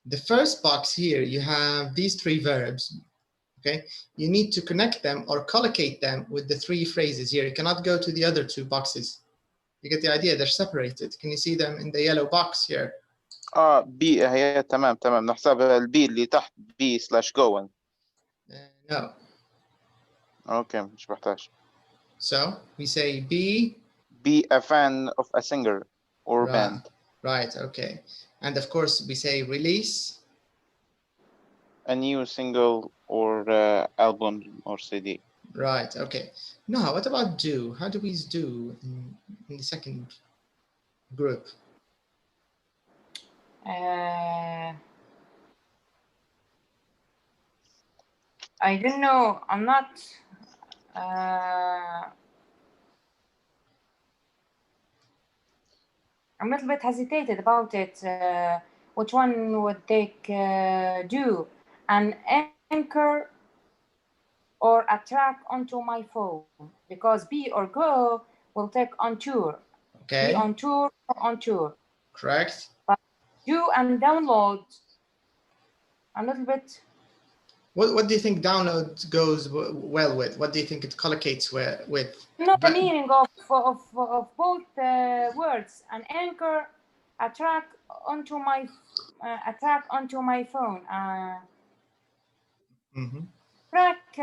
The first box here, you have these three verbs. Okay, you need to connect them or collocate them with the three phrases here. You cannot go to the other two boxes. You get the idea? They're separated. Can you see them in the yellow box here? بي هي تمام نحسبها البي اللي تحت بي سلاش جوين. No. اوكي مش بحتاج. So we say be a fan of a singer or band. Right, okay. And of course we say release a new single or album or CD. Right, okay. Now what about do? How do we do in the second group? I don't know. I'm not. I'm a little bit hesitated about it. Which one would take do? An anchor or a track onto my phone? Because be or go will take on tour. Okay. Be on tour or on tour. Correct. But do and download a little bit. What do you think download goes well with? What do you think it collocates with? No, the meaning of both words. An anchor, a track onto my phone. Track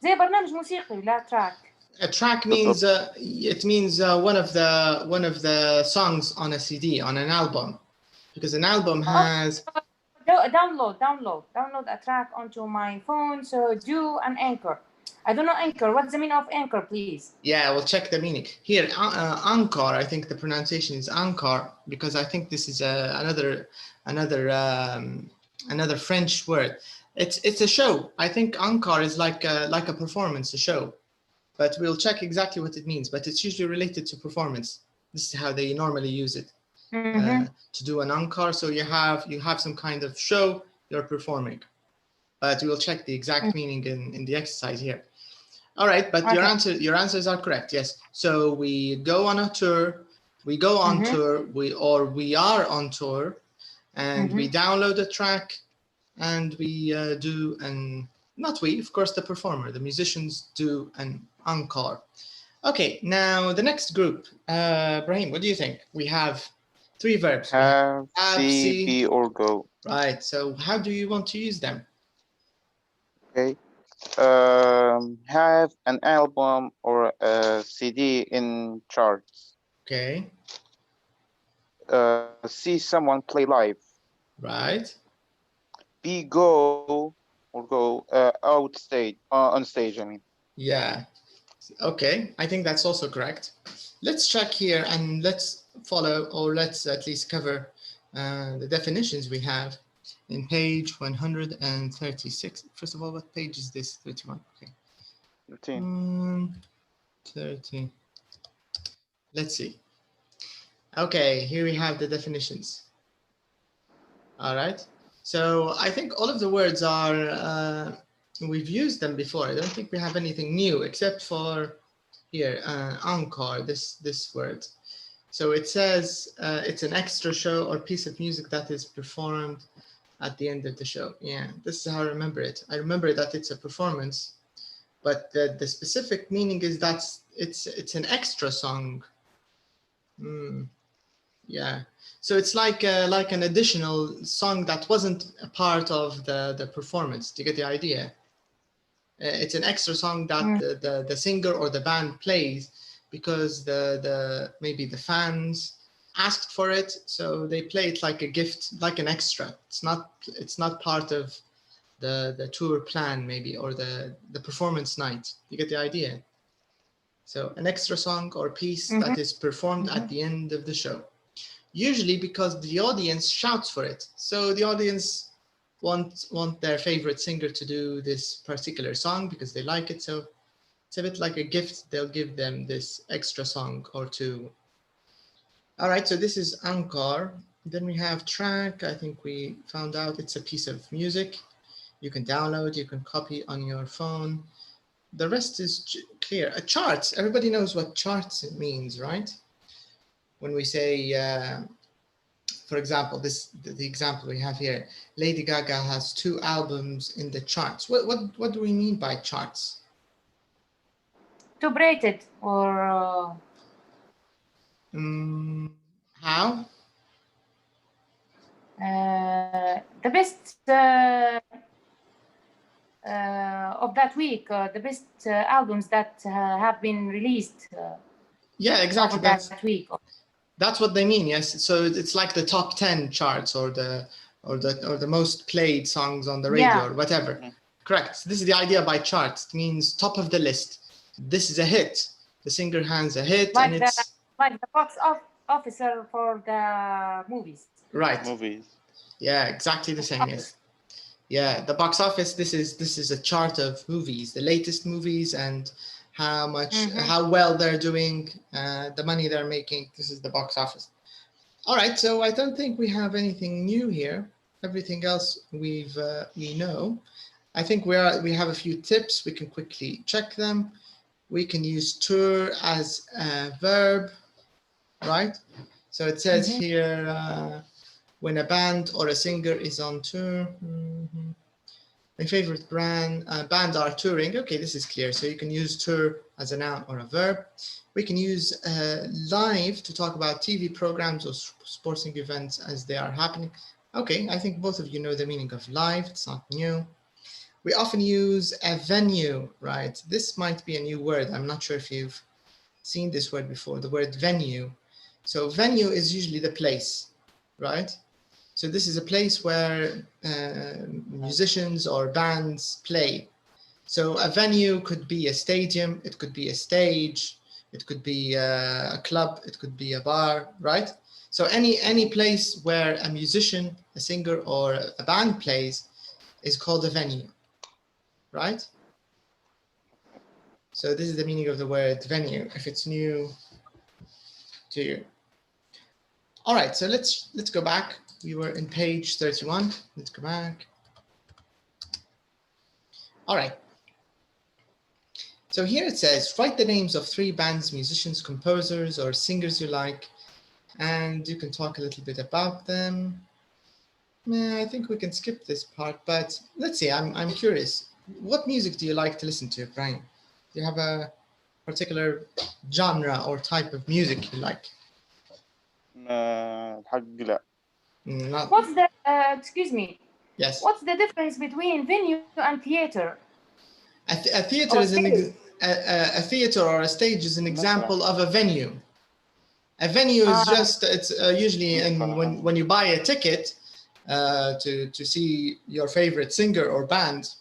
زي برنامج موسيقي لا track. A track means it means one of the songs on a CD, on an album, because an album has. Download a track onto my phone. So do an anchor. I don't know anchor. What's the meaning of anchor, please? Yeah, we'll check the meaning here. Anchor. I think the pronunciation is anchor because I think this is another French word. It's a show. I think anchor is like a performance, a show, but we'll check exactly what it means. But it's usually related to performance. This is how they normally use it. To do an encore, so you have some kind of show you're performing, but we'll check the exact meaning in the exercise here. All right, but okay. your answers are correct. Yes, so we go on a tour, we go on tour, we are on tour, and we download a track, and we do an not we, of course, the performer, the musicians do an encore. Okay, now the next group, Brahim, what do you think? We have three verbs. Have, see, be, or go. Right. So how do you want to use them? Okay. Have an album or a CD in charts. Okay. See someone play live. Right. Be go on stage. I mean. Yeah. Okay. I think that's also correct. Let's check here and let's follow, or let's at least cover the definitions we have in page 136. First of all, what page is this? 31. Okay. 30. Let's see. Okay, here we have the definitions. All right. So I think all of the words are, we've used them before. I don't think we have anything new except for here, encore, this word. So it says it's an extra show or piece of music that is performed at the end of the show. Yeah, this is how I remember it. I remember that it's a performance, but the specific meaning is that it's an extra song. Yeah, so it's like an additional song that wasn't a part of the performance. Do you get the idea? It's an extra song that the singer or the band plays because maybe the fans asked for it, so they play it like a gift, like an extra. It's not part of the tour plan maybe, or the performance night. You get the idea? So an extra song or piece that is performed at the end of the show. Usually because the audience shouts for it. So the audience want their favorite singer to do this particular song because they like it. So it's a bit like a gift. They'll give them this extra song or two. All right, so this is encore. Then we have track. I think we found out it's a piece of music. You can download, you can copy on your phone. The rest is clear. Charts, everybody knows what charts means, right? When we say For example, the example we have here, Lady Gaga has 2 albums in the charts. What do we mean by charts? Top rated or How? the best of that week, the best albums that have been released. Yeah, exactly. That week. That's what they mean. Yes. So it's like the top 10 charts or the most played songs on the radio or whatever. Correct. So this is the idea by charts. It means top of the list. This is a hit. The singer has a hit, like and it's like the box officer for the movies. Right. Movies. Yeah, exactly the same. Yes. Yeah, the box office. This is a chart of movies, the latest movies, and how much, how well they're doing, the money they're making. This is the box office. All right, so I don't think we have anything new here. Everything else we know. I think we have a few tips. We can quickly check them. We can use tour as a verb, right? So it says here, when a band or a singer is on tour. My favorite band are touring. Okay, this is clear. So you can use tour as a noun or a verb. We can use live to talk about TV programs or sporting events as they are happening. Okay, I think both of you know the meaning of live. It's not new. We often use a venue, right? This might be a new word. I'm not sure if you've seen this word before, the word venue. So venue is usually the place, right? So this is a place where musicians or bands play. So a venue could be a stadium, it could be a stage, it could be a club, it could be a bar, right? So any place where a musician, a singer, or a band plays is called a venue, right? So this is the meaning of the word venue, if it's new to you. All right, so let's go back. We were in page 31. Let's go back. All right. So here it says, write the names of 3 bands, musicians, composers, or singers you like, and you can talk a little bit about them. I think we can skip this part, but let's see, I'm curious. What music do you like to listen to, Brian? Do you have a particular genre or type of music you like? الحق لا. What's the, excuse me. Yes. What's the difference between venue and theater? A theater is a theater or a stage is an example of a venue. A venue is just, it's usually when you buy a ticket to see your favorite singer or band,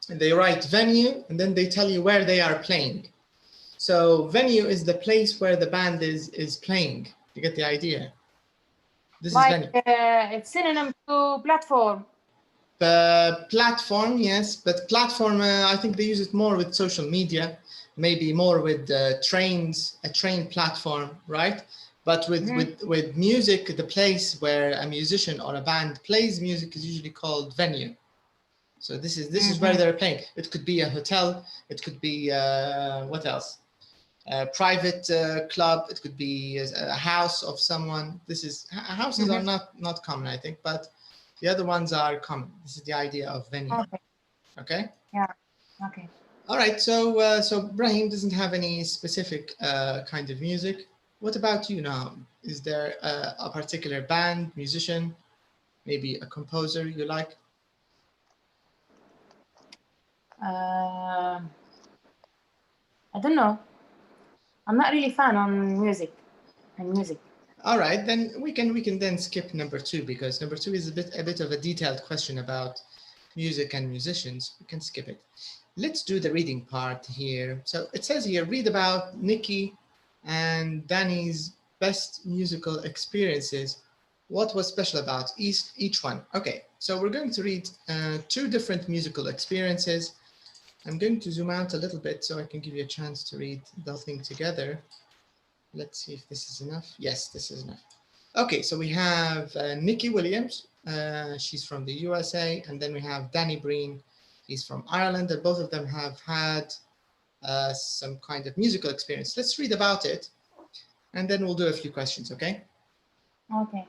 they write venue and then they tell you where they are playing. So venue is the place where the band is playing. You get the idea? This is venue. It's synonym to platform. Platform, yes, but platform, I think they use it more with social media, maybe more with trains, a train platform, right? But with music, the place where a musician or a band plays music is usually called venue. So this is where they're playing. It could be a hotel, it could be what else? A private club, it could be a house of someone. Houses are not common, I think, but the other ones are common. This is the idea of venue. Okay? Yeah. Okay. All right. So Brahim doesn't have any specific kind of music. What about you now? Is there a particular band, musician, maybe a composer you like? I don't know. I'm not really fan on music. All right, then we can then skip number 2 because number 2 is a bit of a detailed question about music and musicians. We can skip it. Let's do the reading part here. So it says here, read about Nikki and Danny's best musical experiences. What was special about each one? Okay, so we're going to read 2 different musical experiences. I'm going to zoom out a little bit so I can give you a chance to read the thing together. Let's see if this is enough. Yes, this is enough. Okay, so we have Nikki Williams. She's from the USA. And then we have Danny Breen. He's from Ireland. And both of them have had some kind of musical experience. Let's read about it. And then we'll do a few questions, okay? Okay.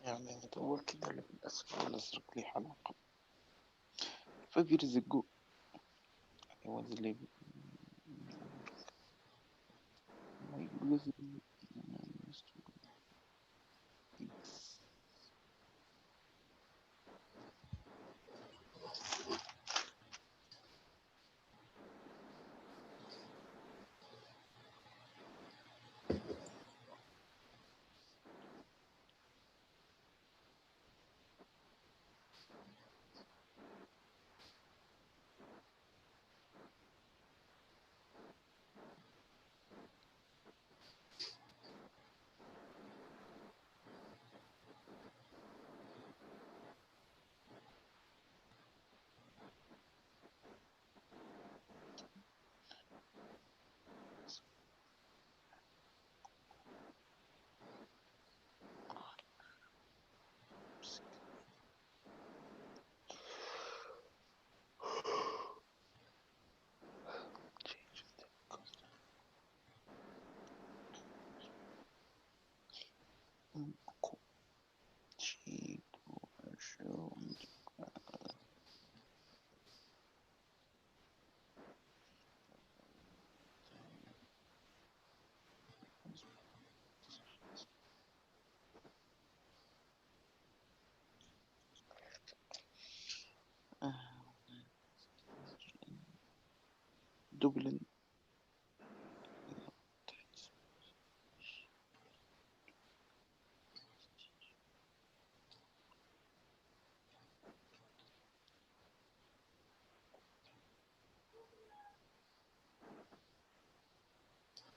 يعني ندور كده اللي بالأسود والأزرق ليه علاقة. 5 years ago I was living my closing Dublin.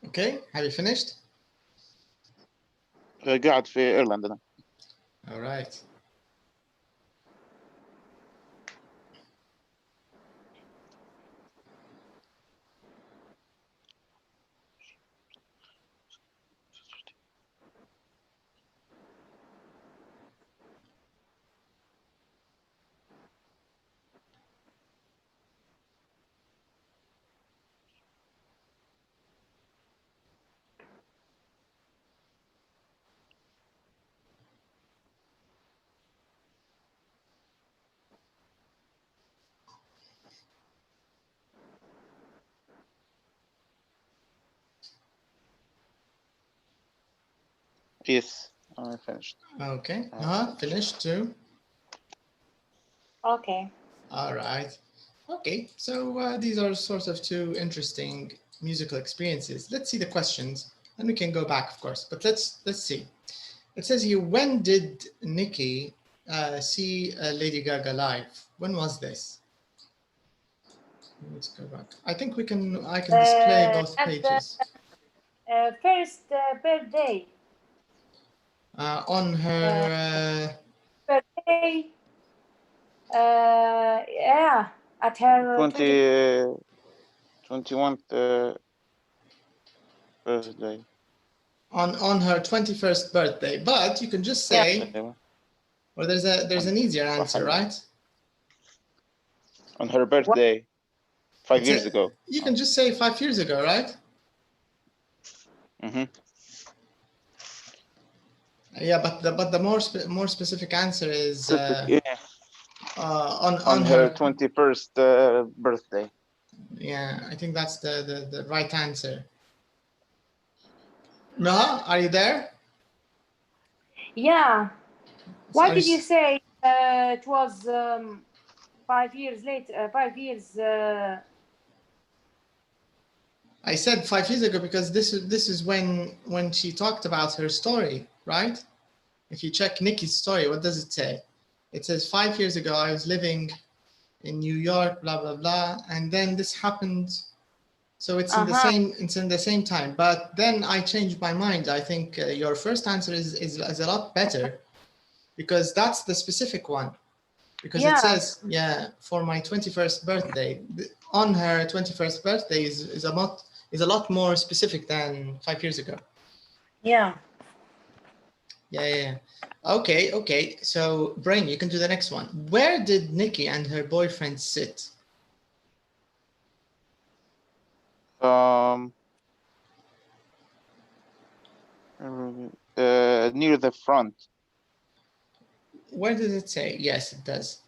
Okay, have you finished? قاعد في إيرلندا أنا. All right. Yes, I finished. Okay. finished. Finished too. Okay. All right. Okay. So these are sort of two interesting musical experiences. Let's see the questions, and we can go back, of course. But let's see. It says here, when did Nikki see Lady Gaga live? When was this? Let's go back. I think I can display both At pages. the first birthday. On her. Birthday. Yeah, at her 21st birthday. On her 21st birthday, but you can just say, or there's an easier answer, right? On her birthday, 5 years ago. You can just say 5 years ago, right? Mm-hmm. Yeah, but the more specific answer is on her 21st birthday. Yeah, I think that's the right answer. Noha, are you there? Yeah. Why did you say it was 5 years later? 5 years. I said 5 years ago because this is when she talked about her story, right? If you check Nikki's story, what does it say? It says 5 years ago I was living in New York, blah blah blah, and then this happened. So it's in the same time. But then I changed my mind. I think your first answer is a lot better because that's the specific one. Because it says, for my 21st birthday. On her 21st birthday is a lot more specific than 5 years ago. Yeah. Yeah. Okay. So, Brain, you can do the next one. Where did Nikki and her boyfriend sit? Near the front. Where does it say? Yes, it does.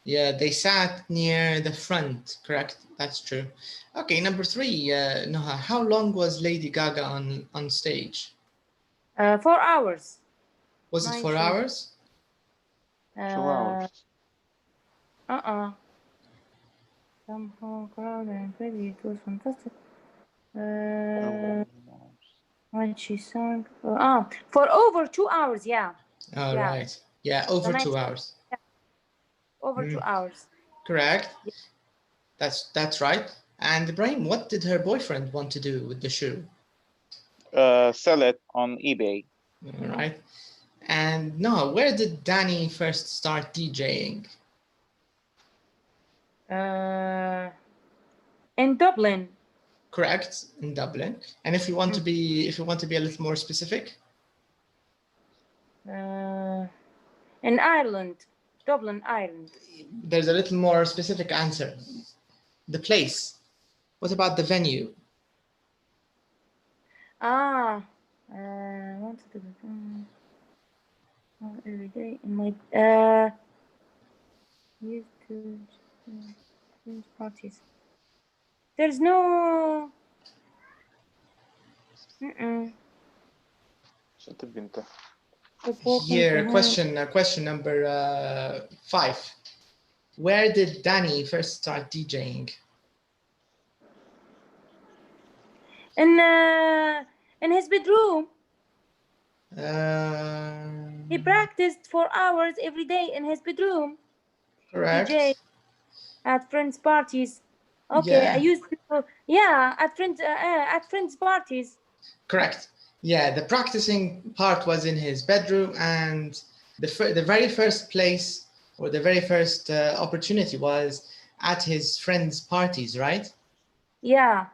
Yeah, they sat near the front, correct? That's true. Okay, number 3, Noha, how long was Lady Gaga on stage? 4 hours. Was it 4 19. hours? 2 hours. Somehow crowded and pretty. It was fantastic. When she sang. For over 2 hours, yeah. All Yeah. right. Yeah, over 2 hours. Yeah. Over 2 hours. Correct. Yeah. That's right. And Ibrahim, what did her boyfriend want to do with the shoe? Sell it on eBay. All right. And Noah, where did Danny first start DJing? In Dublin. Correct, in Dublin. And if you want to be a little more specific? In Ireland, Dublin, Ireland. There's a little more specific answer. The place. What about the venue? Every day in my used to parties. There's no. Here, question number 5. Where did Danny first start DJing? In his bedroom. He practiced for hours every day in his bedroom. Correct. DJ at friends' parties. Okay, yeah. I used to, at friends' parties. Correct. Yeah, the practicing part was in his bedroom, and the very first place or the very first opportunity was at his friends' parties, right? Yeah.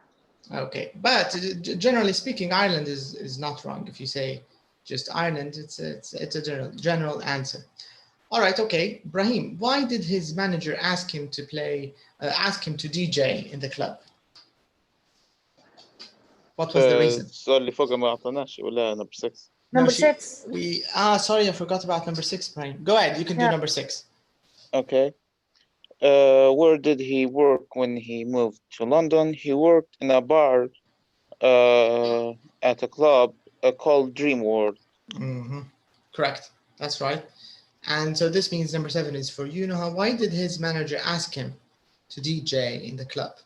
Okay, but generally speaking, Ireland is not wrong. If you say just Ireland, it's a general answer. All right, okay. Brahim, why did his manager ask him to DJ in the club? What was the reason? السؤال اللي فوق ما أعطيناش ولا number 6. Number 6. Sorry, I forgot about number 6, Brahim. Go ahead, you can do number 6. Okay. Where did he work when he moved to London? He worked in a bar at a club called Dream World. Correct. That's right. And so this means number 7 is for you, Noha. Why did his manager ask him to DJ in the club?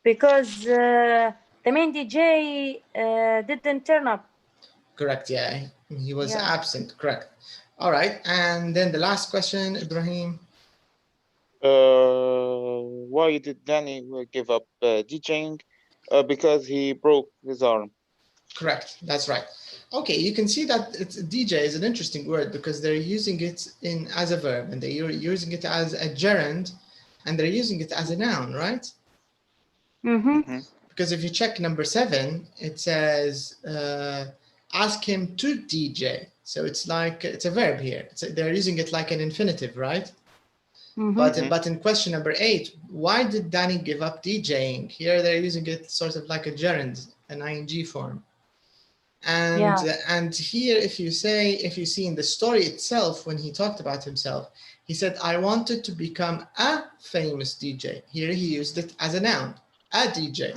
Because the main DJ didn't turn up. Correct, yeah. He was absent, correct. All right, and then the last question, Ibrahim. Why did Danny give up DJing? Because he broke his arm. Correct, that's right. Okay, you can see that DJ is an interesting word because they're using it as a verb, and they're using it as a gerund, and they're using it as a noun, right? Because if you check number 7, it says ask him to DJ. So it's like it's a verb here. They're using it like an infinitive, right? But in question number 8, why did Danny give up DJing? Here they're using it sort of like a gerund, an ing form. And here, if you see in the story itself, when he talked about himself, he said, I wanted to become a famous DJ. Here he used it as a noun, a DJ.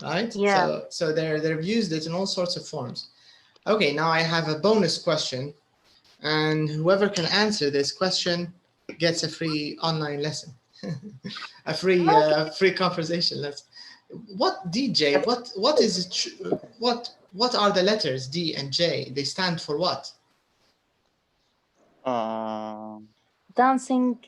Right? Yeah. So they've used it in all sorts of forms. Okay, now I have a bonus question, and whoever can answer this question gets a free online lesson, a free conversation lesson. What DJ? What is it? What are the letters D and J? They stand for what? Dancing.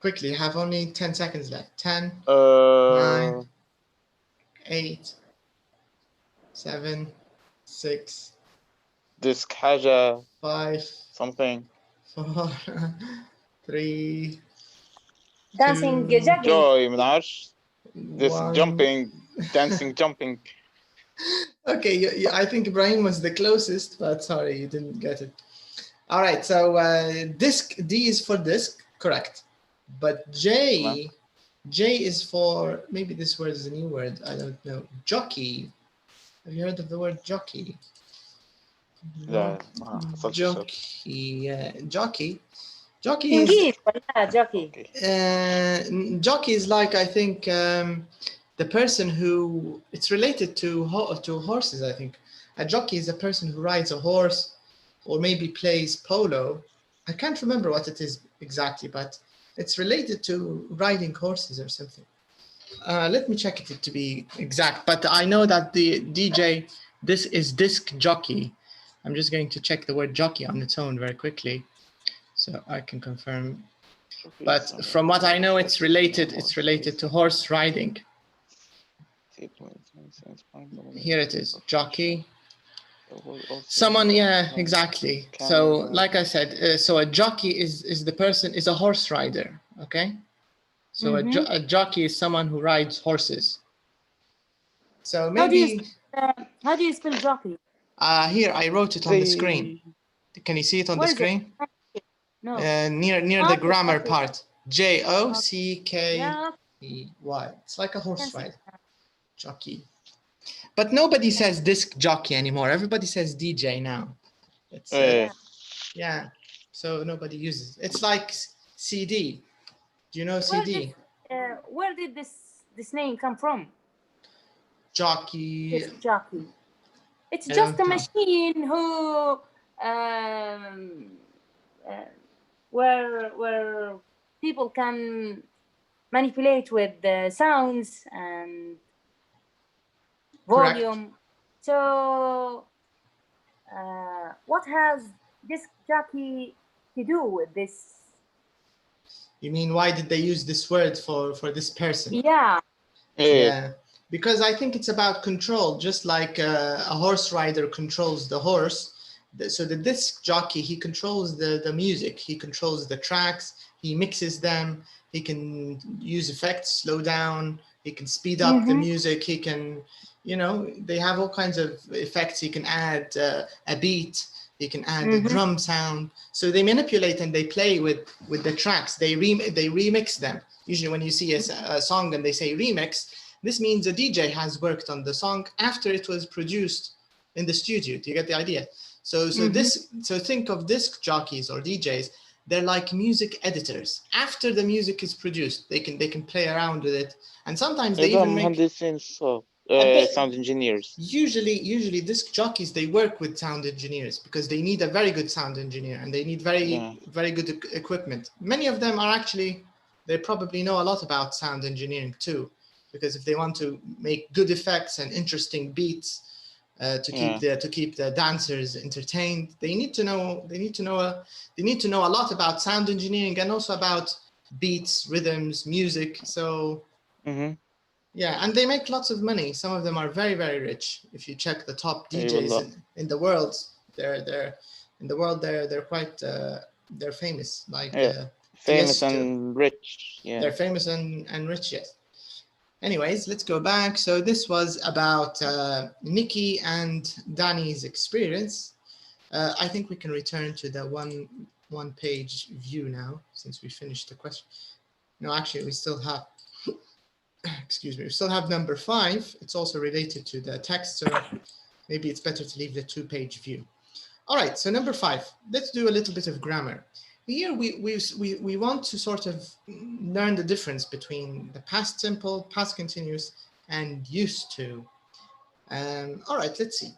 Quickly, you have only 10 seconds left. 10, 9, 8, 7, 6. Disc حاجة 5, something. 4, 3. Dancing, 2, juggling. Joy منعرفش. This 1. jumping, dancing, jumping. Okay, I think Ibrahim was the closest, but sorry, you didn't get it. All right, so disc, D is for disc, correct. But J is for, maybe this word is a new word, I don't know. Jockey. Have you heard of the word jockey? لا ما حصلش صوت. Jockey, jockey. Jockey is, Indeed, yeah, jockey. Okay. jockey is like, I think, the person who, it's related to horses, I think. A jockey is a person who rides a horse or maybe plays polo. I can't remember what it is exactly, but it's related to riding horses or something. Let me check it to be exact, but I know that the DJ, this is disc jockey. I'm just going to check the word jockey on its own very quickly so I can confirm. But from what I know, it's related to horse riding. Here it is, jockey. Someone, yeah, exactly. So like I said, so a jockey is the person, is a horse rider, okay? So a jockey is someone who rides horses. So maybe... How do you spell jockey? Here, I wrote it on the screen. Can you see it on the screen? No. Near the grammar part. J-O-C-K-E-Y. It's like a horse ride. Jockey. But nobody says disc jockey anymore. Everybody says DJ now. It's, yeah, so nobody uses it. It's like CD. Do you know CD? Where did this name come from? Jockey. Disc jockey. It's just a machine who where people can manipulate with the sounds and volume. Correct. So what has disc jockey to do with this? You mean why did they use this word for this person? Yeah. Yeah. Because I think it's about control, just like a horse rider controls the horse. So the disc jockey, he controls the music, he controls the tracks, he mixes them, he can use effects, slow down, he can speed up the music, he can, you know, they have all kinds of effects. He can add a beat, he can add a drum sound. So they manipulate and they play with the tracks, they remix them. Usually when you see a song and they say remix, this means a DJ has worked on the song after it was produced in the studio. Do you get the idea? So think of disc jockeys or DJs. They're like music editors. After the music is produced, they can play around with it, and sometimes they even make sound engineers. Usually disc jockeys, they work with sound engineers because they need a very good sound engineer and they need very good equipment. Many of them are actually, they probably know a lot about sound engineering too. Because if they want to make good effects and interesting beats to keep the dancers entertained, they need to know a lot about sound engineering and also about beats, rhythms, music. So yeah, and they make lots of money. Some of them are very, very rich. If you check the top DJs in the world, they're quite they're famous. Like famous and rich. Yeah, they're famous and rich. Yes. Anyways, let's go back. So this was about Nikki and Danny's experience. I think we can return to the one page view now, since we finished the question. No, actually, we still have, excuse me, we still have number 5. It's also related to the text, so maybe it's better to leave the 2-page view. All right, so number 5, let's do a little bit of grammar. Here we want to sort of learn the difference between the past simple, past continuous, and used to. All right, let's see.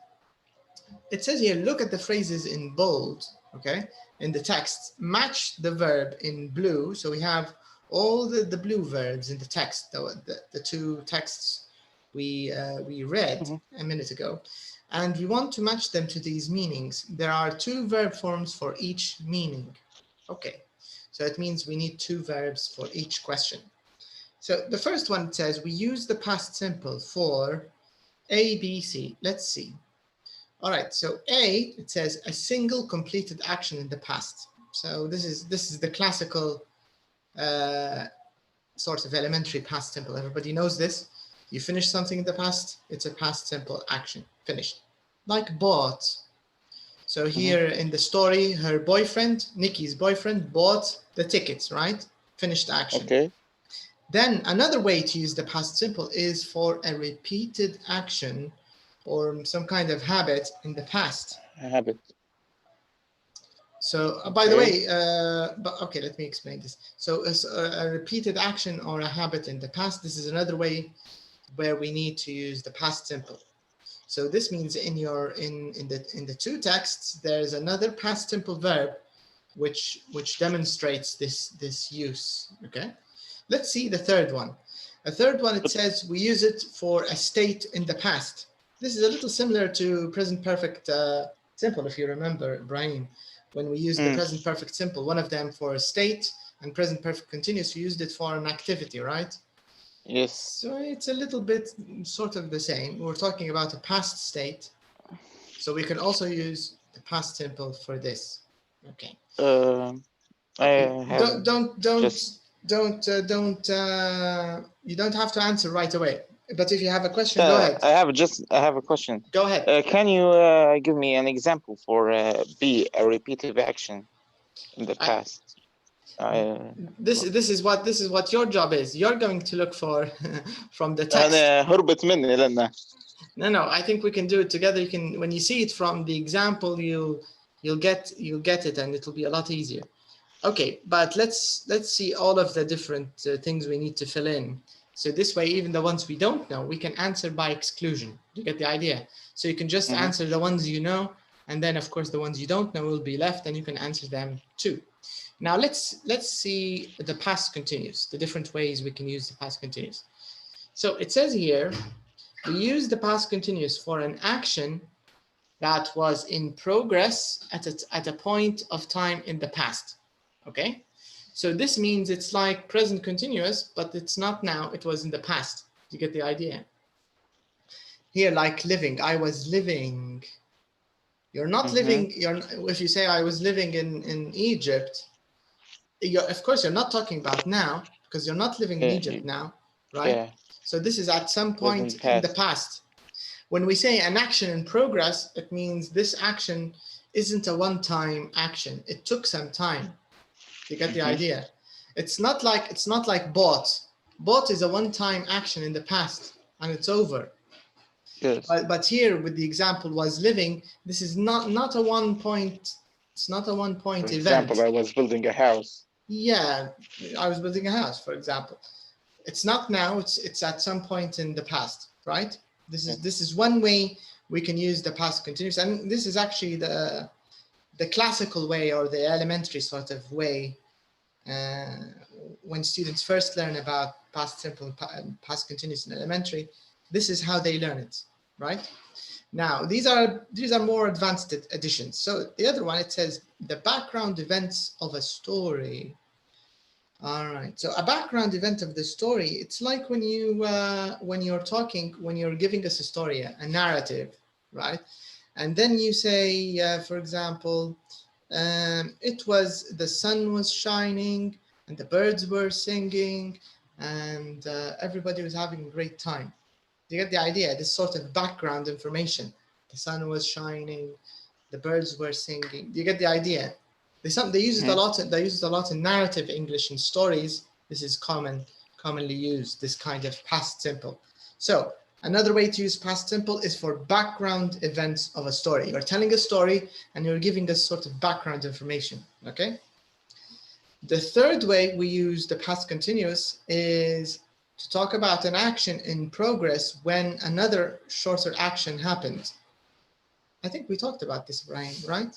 It says here, look at the phrases in bold, okay? In the text, match the verb in blue. So we have all the blue verbs in the text, the 2 texts we read a minute ago. And we want to match them to these meanings. There are 2 verb forms for each meaning. Okay, so it means we need 2 verbs for each question. So the first one says we use the past simple for A, B, C. Let's see. All right, so A, it says a single completed action in the past. So this is the classical sort of elementary past simple. Everybody knows this. You finish something in the past, it's a past simple action, finished. Like bought. So here in the story, her boyfriend, Nikki's boyfriend, bought the tickets, right? Finished action. Okay. Then another way to use the past simple is for a repeated action or some kind of habit in the past. Habit. So by the way, but okay, let me explain this. So a repeated action or a habit in the past, this is another way where we need to use the past simple. So this means in the two texts, there's another past simple verb which demonstrates this use. Okay, let's see the third one. A third one, it says we use it for a state in the past. This is a little similar to present perfect simple, if you remember, Ibrahim, when we used the present perfect simple, one of them for a state and present perfect continuous, we used it for an activity, right? Yes. So it's a little bit sort of the same. We're talking about a past state. So we can also use the past simple for this. Okay. You don't have to answer right away. But if you have a question, go ahead. I have a question. Go ahead. Can you give me an example for be a repetitive action in the past? This is what your job is. You're going to look for from the text. هربت مني لأنه. No, I think we can do it together. You can, when you see it from the example, you'll get it, and it'll be a lot easier. Okay, but let's see all of the different things we need to fill in. So this way, even the ones we don't know, we can answer by exclusion. You get the idea? So you can just answer the ones you know, and then of course the ones you don't know will be left, and you can answer them too. Now let's see the past continuous, the different ways we can use the past continuous. So it says here, we use the past continuous for an action that was in progress at a point of time in the past. Okay, so this means it's like present continuous, but it's not now, it was in the past. You get the idea? Here, like living, I was living. You're not living, if you say I was living in Egypt, of course you're not talking about now, because you're not living in Egypt now, right? Yeah. So this is at some point in the past. When we say an action in progress, it means this action isn't a one-time action. It took some time. You get the idea? It's not like bought. Bought is a one-time action in the past, and it's over. Yes. But here, with the example was living, this is not a one-point. It's not a one-point event. For example, I was building a house. Yeah, I was building a house, for example. It's not now. It's at some point in the past, right? This is one way we can use the past continuous, and this is actually the classical way, or the elementary sort of way, when students first learn about past simple and past continuous in elementary. This is how they learn it, right? Now these are more advanced additions. So the other one, it says the background events of a story. All right, so a background event of the story, it's like when you're giving us a story, a narrative, right? And then you say, for example, the sun was shining and the birds were singing and everybody was having a great time. Do you get the idea? This sort of background information. The sun was shining, the birds were singing. Do you get the idea? They use it a lot. They use it a lot in narrative English and stories. This is commonly used, this kind of past simple. So another way to use past simple is for background events of a story. You're telling a story and you're giving us sort of background information. Okay. The third way we use the past continuous is to talk about an action in progress when another shorter action happened. I think we talked about this, Brian, right?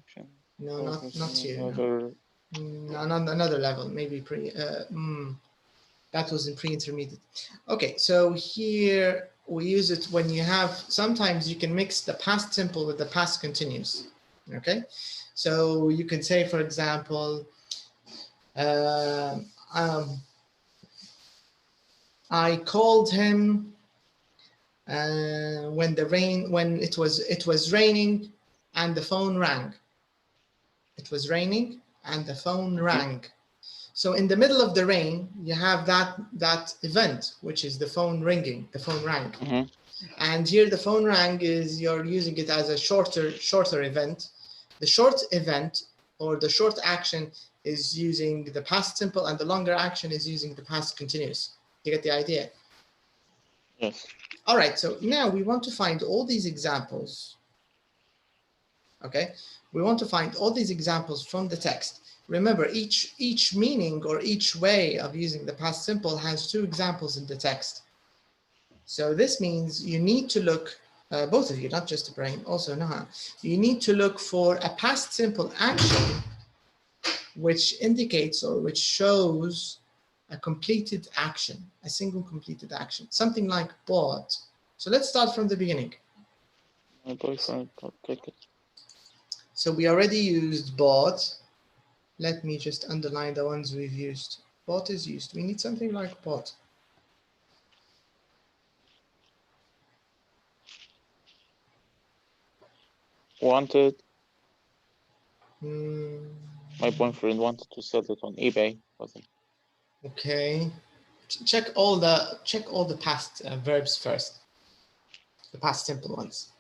Okay. No, not here. No, not another level. Maybe that was in pre-intermediate. Okay, so here we use it when you have. Sometimes you can mix the past simple with the past continuous. Okay, so you can say, for example, I called him when it was raining and the phone rang. It was raining and the phone rang. So in the middle of the rain, you have that event, which is the phone ringing, the phone rang. And here the phone rang is you're using it as a shorter event. The short event or the short action is using the past simple, and the longer action is using the past continuous. You get the idea? Yes. All right, so now we want to find all these examples. Okay, we want to find all these examples from the text. Remember, each meaning or each way of using the past simple has two examples in the text. So this means you need to look, both of you, not just Ibrahim, also Noha, you need to look for a past simple action which indicates or which shows a completed action, a single completed action, something like bought. So let's start from the beginning. My boyfriend got ticket. So we already used bought. Let me just underline the ones we've used. Bought is used. We need something like bought. Wanted. Hmm. My boyfriend wanted to sell it on eBay. Wasn't. Okay. Check all the past verbs first. The past simple ones.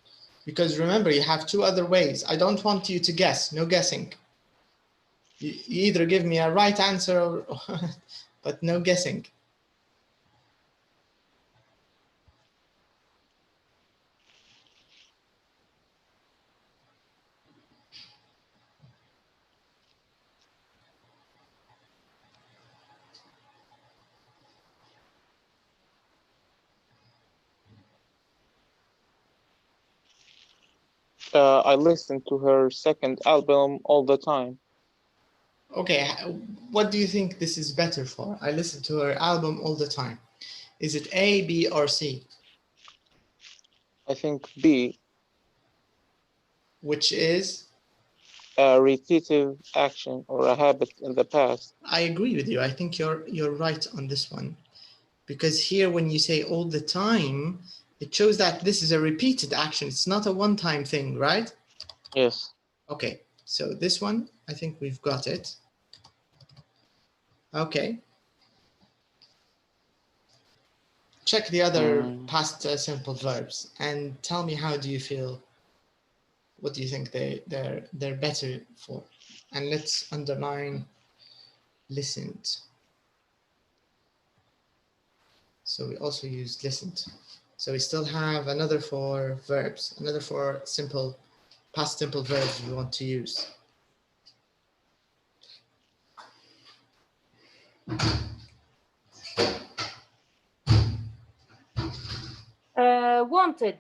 Because remember, you have two other ways. I don't want you to guess. No guessing. You either give me a right answer or but no guessing. I listened to her second album all the time. Okay, what do you think this is better for? I listen to her album all the time. Is it A, B, or C? I think B, Which is? a repetitive action or a habit in the past. I agree with you. I think you're right on this one. Because here when you say all the time, it shows that this is a repeated action. It's not a one-time thing, right? Yes. Okay, so this one, I think we've got it. Okay. Check the other past simple verbs and tell me, how do you feel? What do you think they're better for? And let's underline listened. So we also used listened. So we still have another 4 verbs, another 4 simple past simple verbs we want to use. Wanted.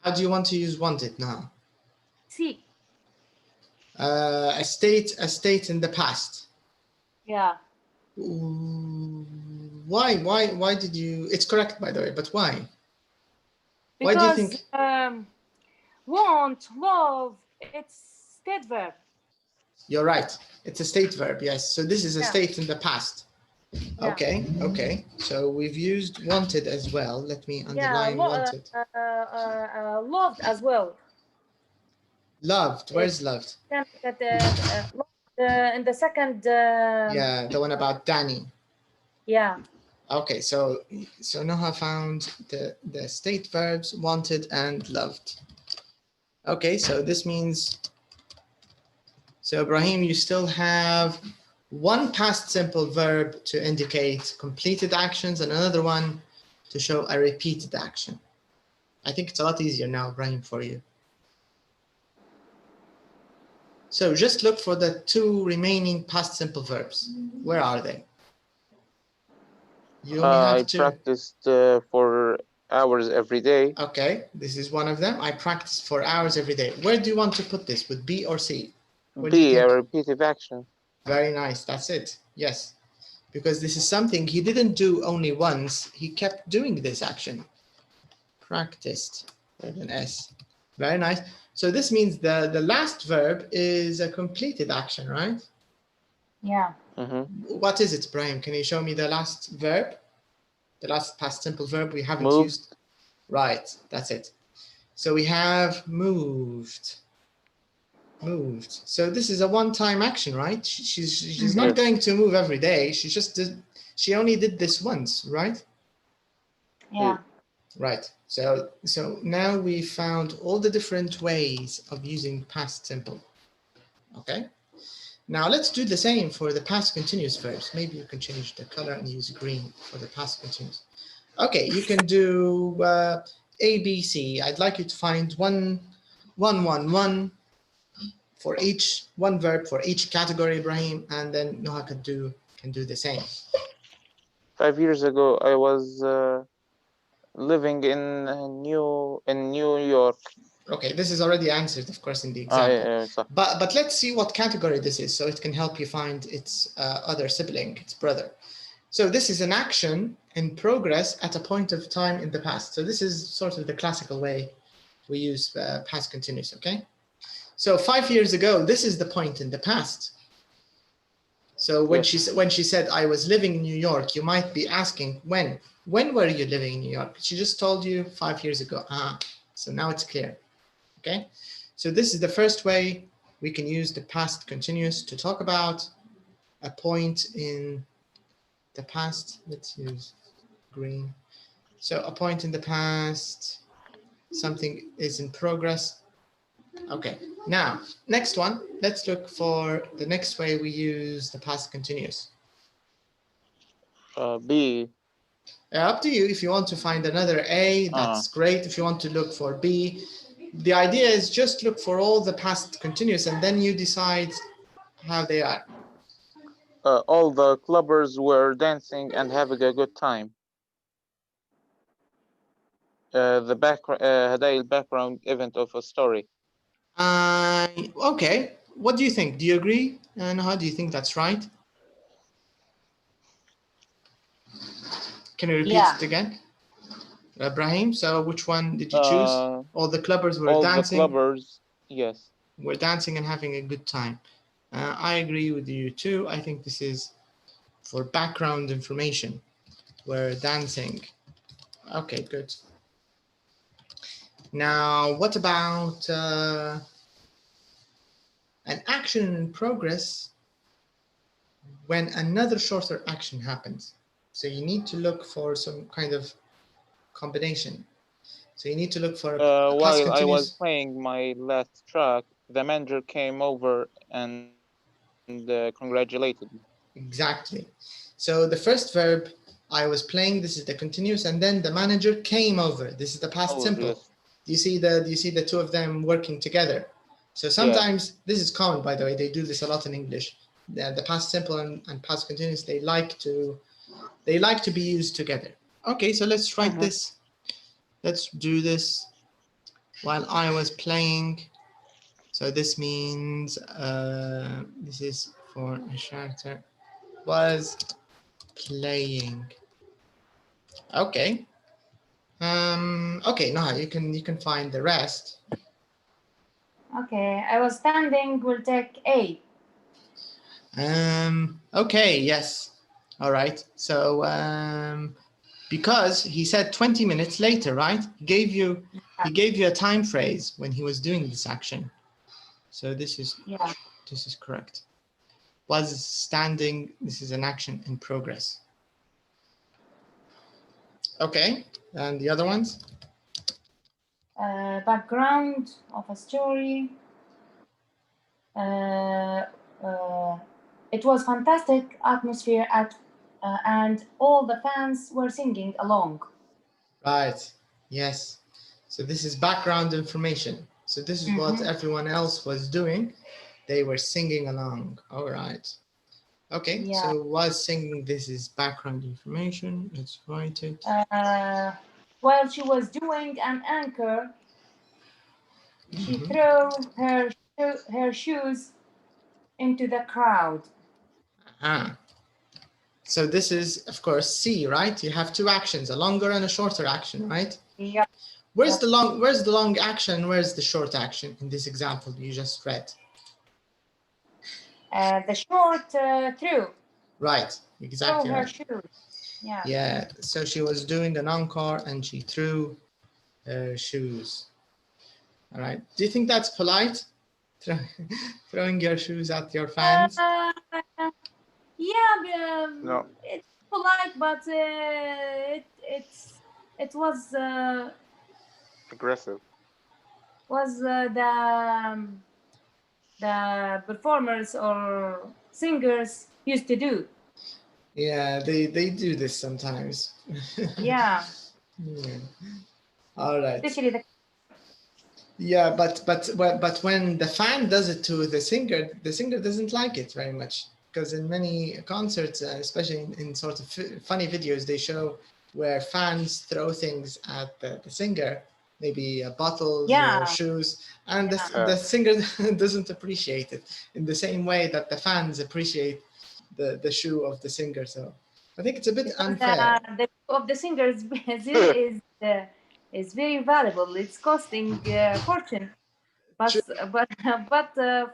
How do you want to use wanted now? C. A state in the past. Yeah. Why did you? It's correct, by the way, but why? Because, why do you think? Want, love, it's state verb. You're right. It's a state verb. Yes. So this is a state in the past. Yeah. Okay. So we've used wanted as well. Let me underline wanted. Loved as well. Loved. Where's loved? In the second. Yeah, the one about Danny. Yeah. Okay, so Noha found the state verbs wanted and loved. Okay, so this means, so Ibrahim, you still have one past simple verb to indicate completed actions and another one to show a repeated action. I think it's a lot easier now, Ibrahim, for you. So just look for the 2 remaining past simple verbs. Where are they? You only have 2. I practiced for hours every day. Okay, this is one of them. I practice for hours every day. Where do you want to put this? With B or C? B, a repetitive action. Very nice. That's it. Yes. Because this is something he didn't do only once. He kept doing this action. Practiced with an S. Very nice. So this means the last verb is a completed action, right? Yeah. What is it, Brian? Can you show me the last verb? The last past simple verb we haven't Moved. used? Right, that's it. So we have moved. Moved. So this is a one-time action, right? She's not going to move every day. She only did this once, right? Yeah. Right. So now we found all the different ways of using past simple. Okay. Now let's do the same for the past continuous verbs. Maybe you can change the color and use green for the past continuous. Okay, you can do A, B, C. I'd like you to find one for each, one verb for each category, Ibrahim, and then Noha can do the same. 5 years ago, I was living in New York. Okay, this is already answered, of course, in the example. صح. But let's see what category this is, so it can help you find its other sibling, its brother. So this is an action in progress at a point of time in the past. So this is sort of the classical way we use past continuous, okay? So 5 years ago, this is the point in the past. So when she said I was living in New York, you might be asking when were you living in New York? She just told you 5 years ago. So now it's clear. Okay, so this is the first way we can use the past continuous to talk about a point in the past. Let's use green. So a point in the past, something is in progress. Okay, now next one, let's look for the next way we use the past continuous. B. Up to you. If you want to find another A, that's great. If you want to look for B, the idea is just look for all the past continuous and then you decide how they are. All the clubbers were dancing and having a good time. The background event of a story. Okay, what do you think? Do you agree? And how do you think that's right? Can you repeat it again? Ibrahim, so which one did you choose? All the clubbers were dancing. All the clubbers, yes. We're dancing and having a good time. I agree with you too. I think this is for background information. We're dancing. Okay, good. Now, what about an action in progress when another shorter action happens? So you need to look for some kind of combination. So you need to look for a while I was playing my last track, the manager came over and congratulated me. Exactly. So the first verb, I was playing, this is the continuous, and then the manager came over. This is the past simple. Yes. Do you see the two of them working together? So sometimes, this is common, by the way, they do this a lot in English. The past simple and past continuous, they like to be used together. Okay, so let's write this. Let's do this. While I was playing. So this means this is for a character. Was playing. Okay. Okay, now you can find the rest. Okay, I was standing will take A. Okay, yes. All right. So because he said 20 minutes later, right? He gave you a time phrase when he was doing this action. So this is correct. Was standing, this is an action in progress. Okay, and the other ones? Background of a story. It was fantastic atmosphere and all the fans were singing along. Right, yes. So this is background information. So this is what everyone else was doing. They were singing along. All right. Okay, so was singing, this is background information. Let's write it. While she was doing an anchor, she threw her shoes into the crowd. So this is, of course, C, right? You have two actions, a longer and a shorter action, right? Yeah. Where's the long action? Where's the short action in this example you just read? The short threw. Right, exactly. Threw her shoes. Yeah. Yeah. So she was doing an encore and she threw her shoes. All right. Do you think that's polite? Throwing your shoes at your fans? Yeah. No. It's polite, but it was Aggressive. The performers or singers used to do. Yeah, they do this sometimes. Yeah. Yeah. All right. Especially the Yeah, but when the fan does it to the singer doesn't like it very much, because in many concerts, especially in sort of funny videos, they show where fans throw things at the singer, maybe bottles or shoes, and the singer doesn't appreciate it in the same way that the fans appreciate the shoe of the singer. So I think it's a bit unfair. the of the singers is very valuable. It's costing fortune, but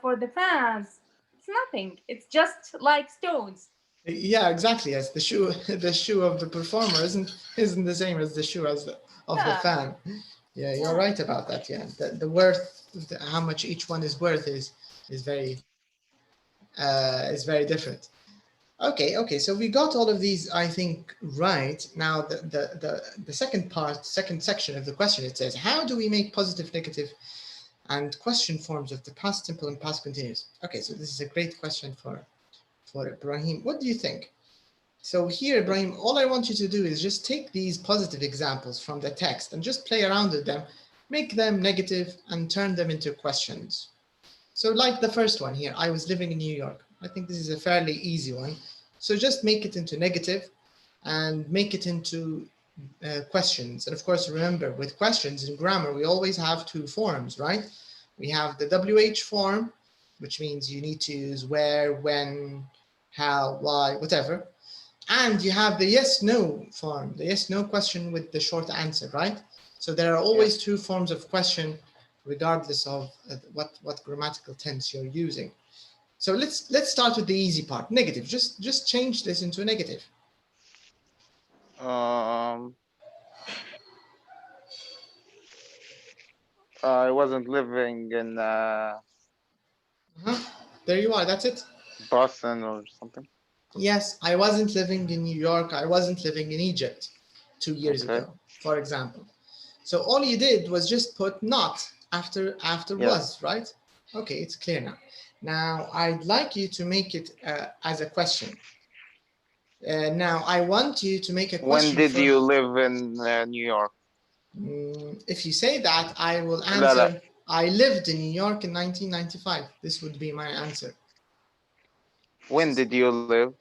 for the fans, it's nothing. It's just like stones. Yeah, exactly. Yes, the shoe the shoe of the performer isn't the same as the shoe of the fan. Yeah, you're right about that. Yeah, the worth, how much each one is worth is very different. Okay. So we got all of these, I think, right. Now the second section of the question, it says, how do we make positive, negative, and question forms of the past simple and past continuous? Okay, so this is a great question for Ibrahim. What do you think? So here, Ibrahim, all I want you to do is just take these positive examples from the text and just play around with them, make them negative, and turn them into questions. So like the first one here, I was living in New York. I think this is a fairly easy one. So just make it into negative and make it into questions. And of course, remember, with questions in grammar, we always have two forms, right? We have the WH form, which means you need to use where, when, how, why, whatever. And you have the yes-no form, the yes-no question with the short answer, right? So there are always two forms of question, regardless of what grammatical tense you're using. So let's start with the easy part, negative. Just change this into a negative. I wasn't living in There you are, that's it. Boston or something. Yes, I wasn't living in New York. I wasn't living in Egypt 2 years ago, for example. So all you did was just put not after was, right? Okay, it's clear now. Now I'd like you to make it as a question. Now I want you to make a question. When did you live in New York? If you say that, I will answer. I lived in New York in 1995. This would be my answer. When did you live?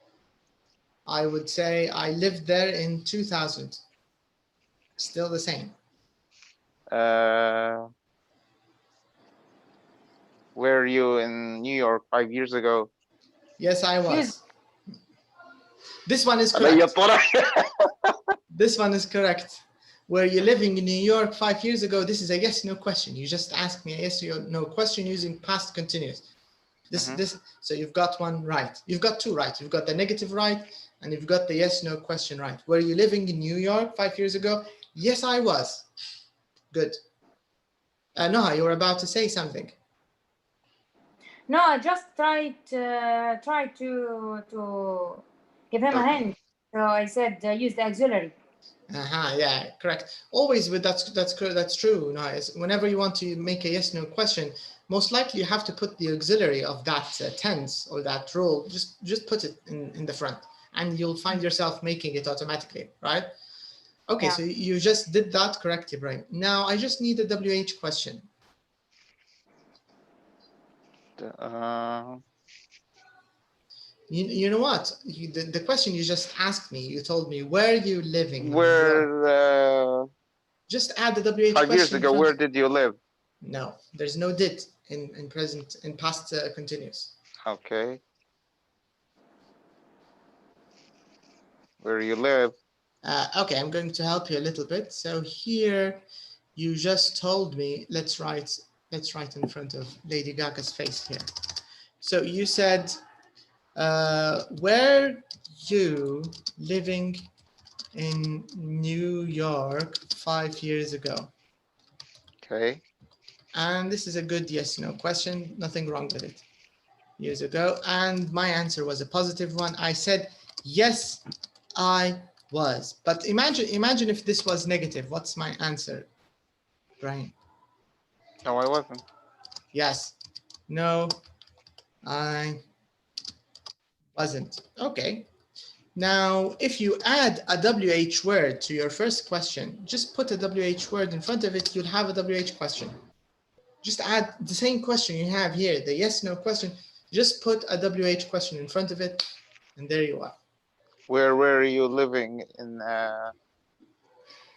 I would say I lived there in 2000. Still the same. Were you in New York 5 years ago? Yes, I was. This one is correct. This one is correct. Were you living in New York 5 years ago? This is a yes/no question. You just asked me a yes/no question using past continuous. So you've got one right. You've got two right. You've got the negative right, and you've got the yes/no question right. Were you living in New York 5 years ago? Yes, I was. Good. Noha, you were about to say something. No, I just tried to give him a hint. So I said use the auxiliary. Yeah, correct. Always with that's true. No, whenever you want to make a yes/no question, most likely you have to put the auxiliary of that tense or that rule. Just put it in the front, and you'll find yourself making it automatically, right? Okay, so you just did that correctly, Brian. Now I just need a WH question. You know what? The question you just asked me, you told me, where are you living? Just add the WH 5 years ago, where did you live? No, there's no did in present, in past continuous. Okay. Where you live? Okay, I'm going to help you a little bit. So here, you just told me, let's write in front of Lady Gaga's face here. So you said, were you living in New York 5 years ago? Okay. And this is a good yes/no question. Nothing wrong with it. Years ago. And my answer was a positive one. I said, yes, I Was. But imagine if this was negative. What's my answer, Brian? No, I wasn't. Yes. No, I wasn't. Okay. Now, if you add a WH word to your first question, just put a WH word in front of it, you'll have a WH question. Just add the same question you have here, the yes, no question, just put a WH question in front of it, and there you are. Where were you living in?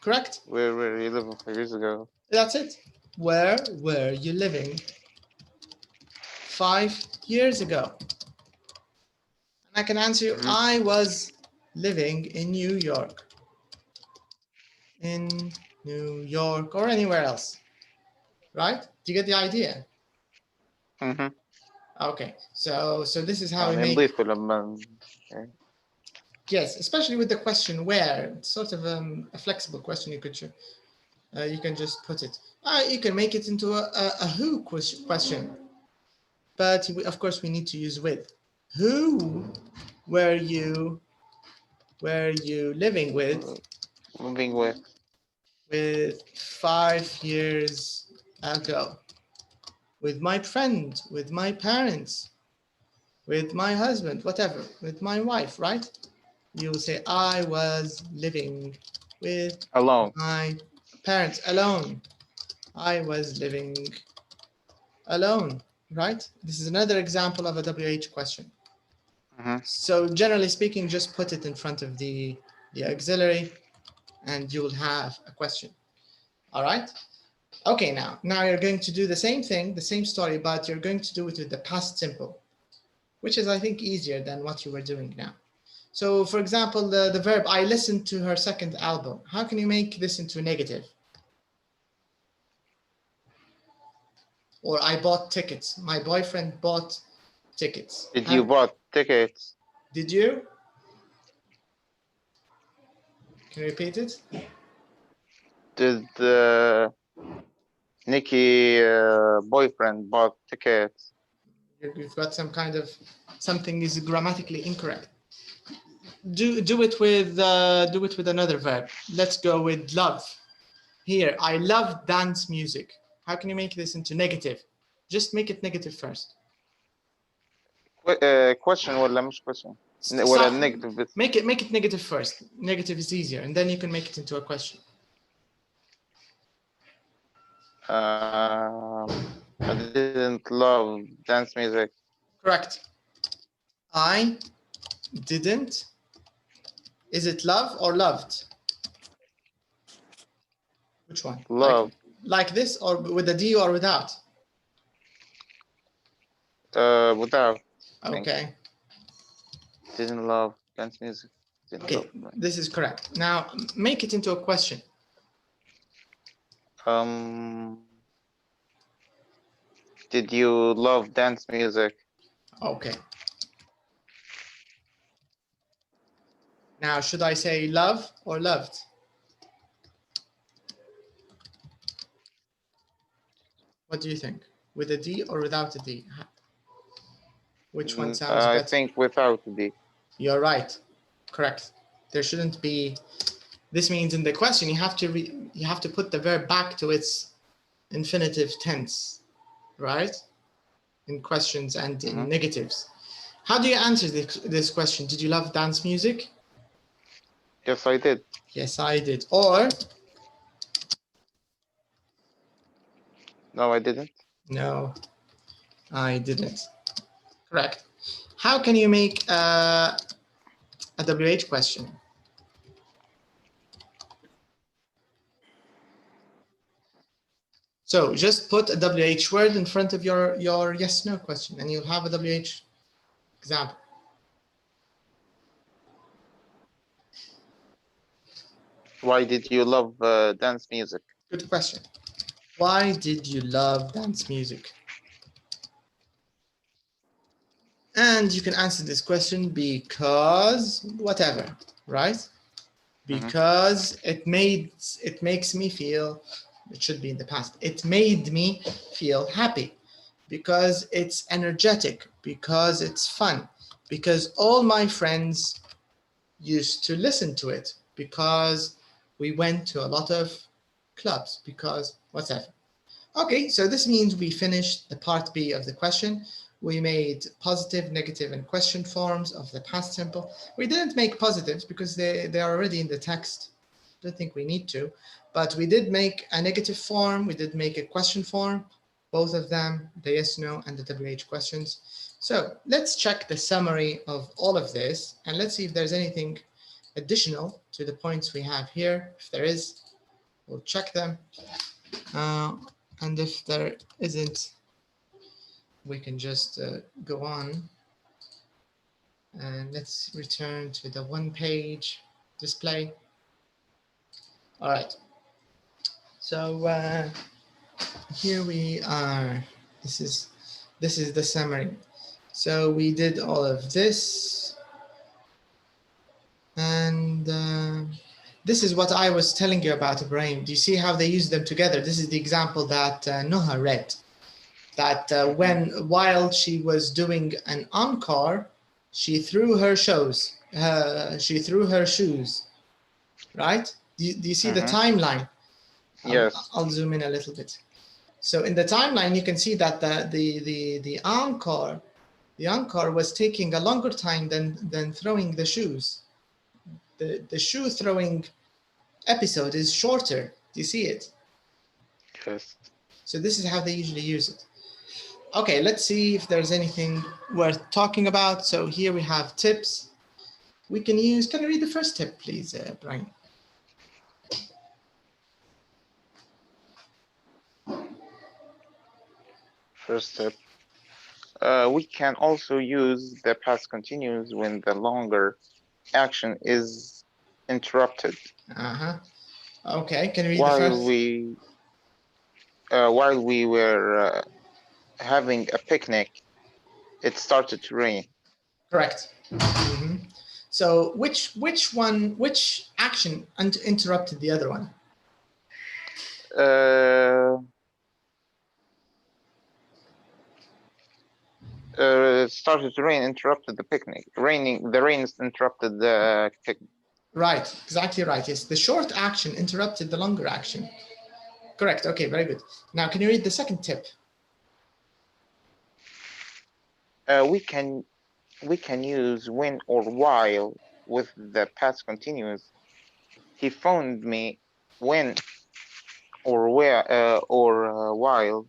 Correct? Where were you living 5 years ago? That's it. Where were you living 5 years ago? And I can answer you, I was living in New York. In New York or anywhere else. Right? Do you get the idea? Okay, so this is how we make. نضيف لما. Yes, especially with the question where, it's sort of a flexible question. You can just put it. You can make it into a who question, but of course we need to use with. Who were you living with? Living with. With 5 years ago. With my friend, with my parents, with my husband, whatever, with my wife, right? You will say, I was living with alone. My parents alone. I was living alone, right? This is another example of a WH question. So generally speaking, just put it in front of the auxiliary and you will have a question. All right? Okay, now you're going to do the same thing, the same story, but you're going to do it with the past simple, which is, I think, easier than what you were doing now. So, for example, the verb, I listened to her second album. How can you make this into a negative? Or I bought tickets. My boyfriend bought tickets. Did you bought tickets? Did you? Can you repeat it? Did Nikki boyfriend bought tickets? You've got some kind of, something is grammatically incorrect. Do it with another verb. Let's go with love. Here, I love dance music. How can you make this into negative? Just make it negative first. Question ولا مش question? ولا negative bit? Make it negative first. Negative is easier, and then you can make it into a question. I didn't love dance music. Correct. I didn't. Is it love or loved? Which one? Love. Like this, or with a D or without? Without. Okay. Didn't love dance music. Okay, this is correct. Now make it into a question. Did you love dance music? Okay. Now, should I say love or loved? What do you think? With a D or without a D? Which one sounds better? I think without a D. You're right. Correct. There shouldn't be. This means in the question you have to put the verb back to its infinitive tense, right? In questions and in negatives. How do you answer this question? Did you love dance music? Yes, I did. Yes, I did. Or? No, I didn't. No, I didn't. Correct. How can you make a WH question? So just put a WH word in front of your yes, no question, and you'll have a WH example. Why did you love dance music? Good question. Why did you love dance music? And you can answer this question because whatever, right? Because it makes me feel, it should be in the past, it made me feel happy, because it's energetic, because it's fun, because all my friends used to listen to it because we went to a lot of clubs, because whatever. Okay, so this means we finished the part B of the question. We made positive, negative, and question forms of the past simple. We didn't make positives because they are already in the text. Don't think we need to, but we did make a negative form. We did make a question form, both of them, the yes, no, and the WH questions. So let's check the summary of all of this, and let's see if there's anything additional to the points we have here. If there is, we'll check them. And if there isn't, we can just go on. And let's return to the one-page display. All right. So here we are. This is the summary. So we did all of this, and this is what I was telling you about, Ibrahim. Do you see how they use them together? This is the example that Noha read. That while she was doing an encore, she threw her shoes. Right? Do you see the timeline? Yes. I'll zoom in a little bit. So in the timeline, you can see that the encore was taking a longer time than throwing the shoes. The shoe throwing episode is shorter. Do you see it? Yes. So this is how they usually use it. Okay, let's see if there's anything worth talking about. So here we have tips. We can use, can you read the first tip, please, Brian? First tip. We can also use the past continuous when the longer action is interrupted. Okay, can you read the first? While we were having a picnic, it started to rain. Correct. So which action interrupted the other one? Started to rain, interrupted the picnic. The rain interrupted the picnic. Right, exactly right. Yes, the short action interrupted the longer action. Correct. Okay, very good. Now, can you read the second tip? We can use when or while with the past continuous. He phoned me when or where or while.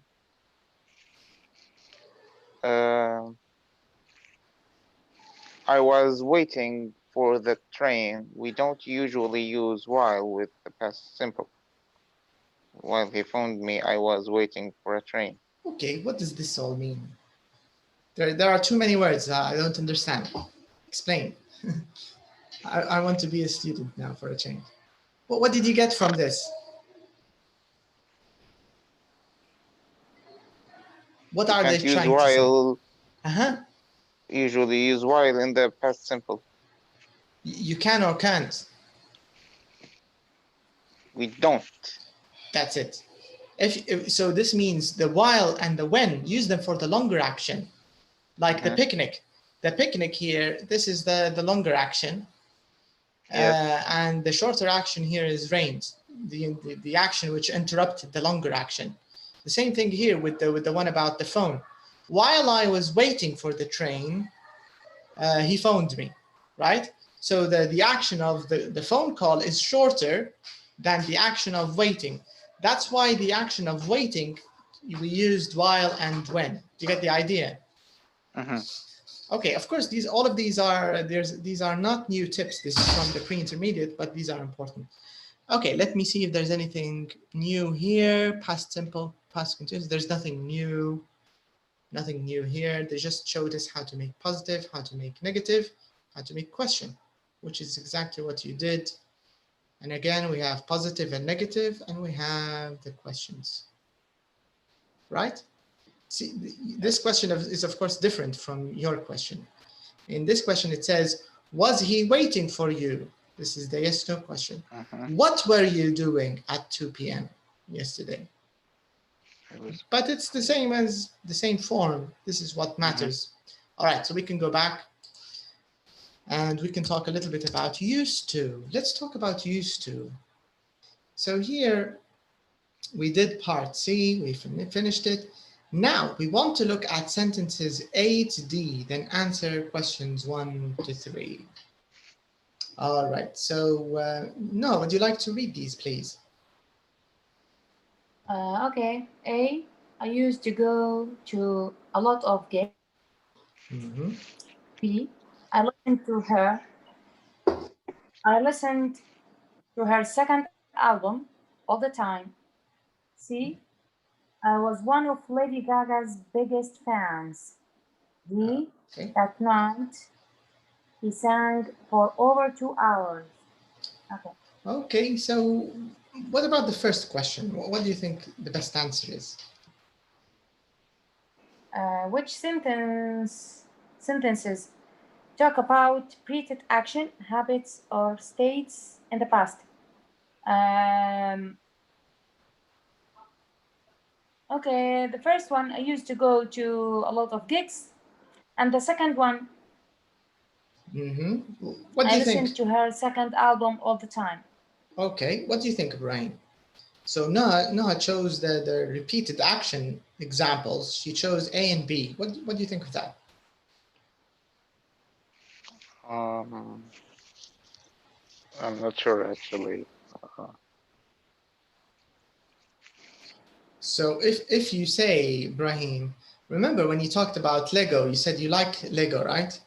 I was waiting for the train. We don't usually use while with the past simple. While he phoned me, I was waiting for a train. Okay, what does this all mean? There are too many words. I don't understand. Explain. I want to be a student now for a change. Well, what did you get from this? What are they trying to say? Usually use while in the past simple. You can or can't? We don't. That's it. So this means the while and the when, use them for the longer action. Like the picnic. The picnic here, this is the longer action. Yes. And the shorter action here is rains, the action which interrupted the longer action. The same thing here with the one about the phone. While I was waiting for the train, he phoned me, right? So the action of the phone call is shorter than the action of waiting. That's why the action of waiting, we used while and when. Do you get the idea? Okay, of course, all of these are not new tips. This is from the pre-intermediate, but these are important. Okay, let me see if there's anything new here. Past simple, past continuous. There's nothing new. Nothing new here. They just showed us how to make positive, how to make negative, how to make question, which is exactly what you did. And again, we have positive and negative, and we have the questions, right? See, this question is of course different from your question. In this question, it says, was he waiting for you? This is the yes, no question. What were you doing at 2 p.m. yesterday? But it's the same as the same form. This is what matters. All right, so we can go back. And we can talk a little bit about used to. Let's talk about used to. So here we did part C, we finished it. Now we want to look at sentences A to D, then answer questions 1 to 3. All right, so Noah, would you like to read these, please? Okay. A, I used to go to a lot of gigs. Mm-hmm. B, I listened to her. I listened to her second album all the time. C, I was one of Lady Gaga's biggest fans. D, Okay. that night he sang for over 2 hours. Okay. Okay, so what about the first question? What do you think the best answer is? Which sentences talk about repeated action, habits, or states in the past? Okay, the first one, I used to go to a lot of gigs. And the second one, Mm-hmm. What do I you think? listened to her second album all the time. Okay, what do you think, Brian? So Noah chose the repeated action examples. She chose A and B. What do you think of that? I'm not sure actually. So if you say, Brahim, remember when you talked about Lego, you said you like Lego, right?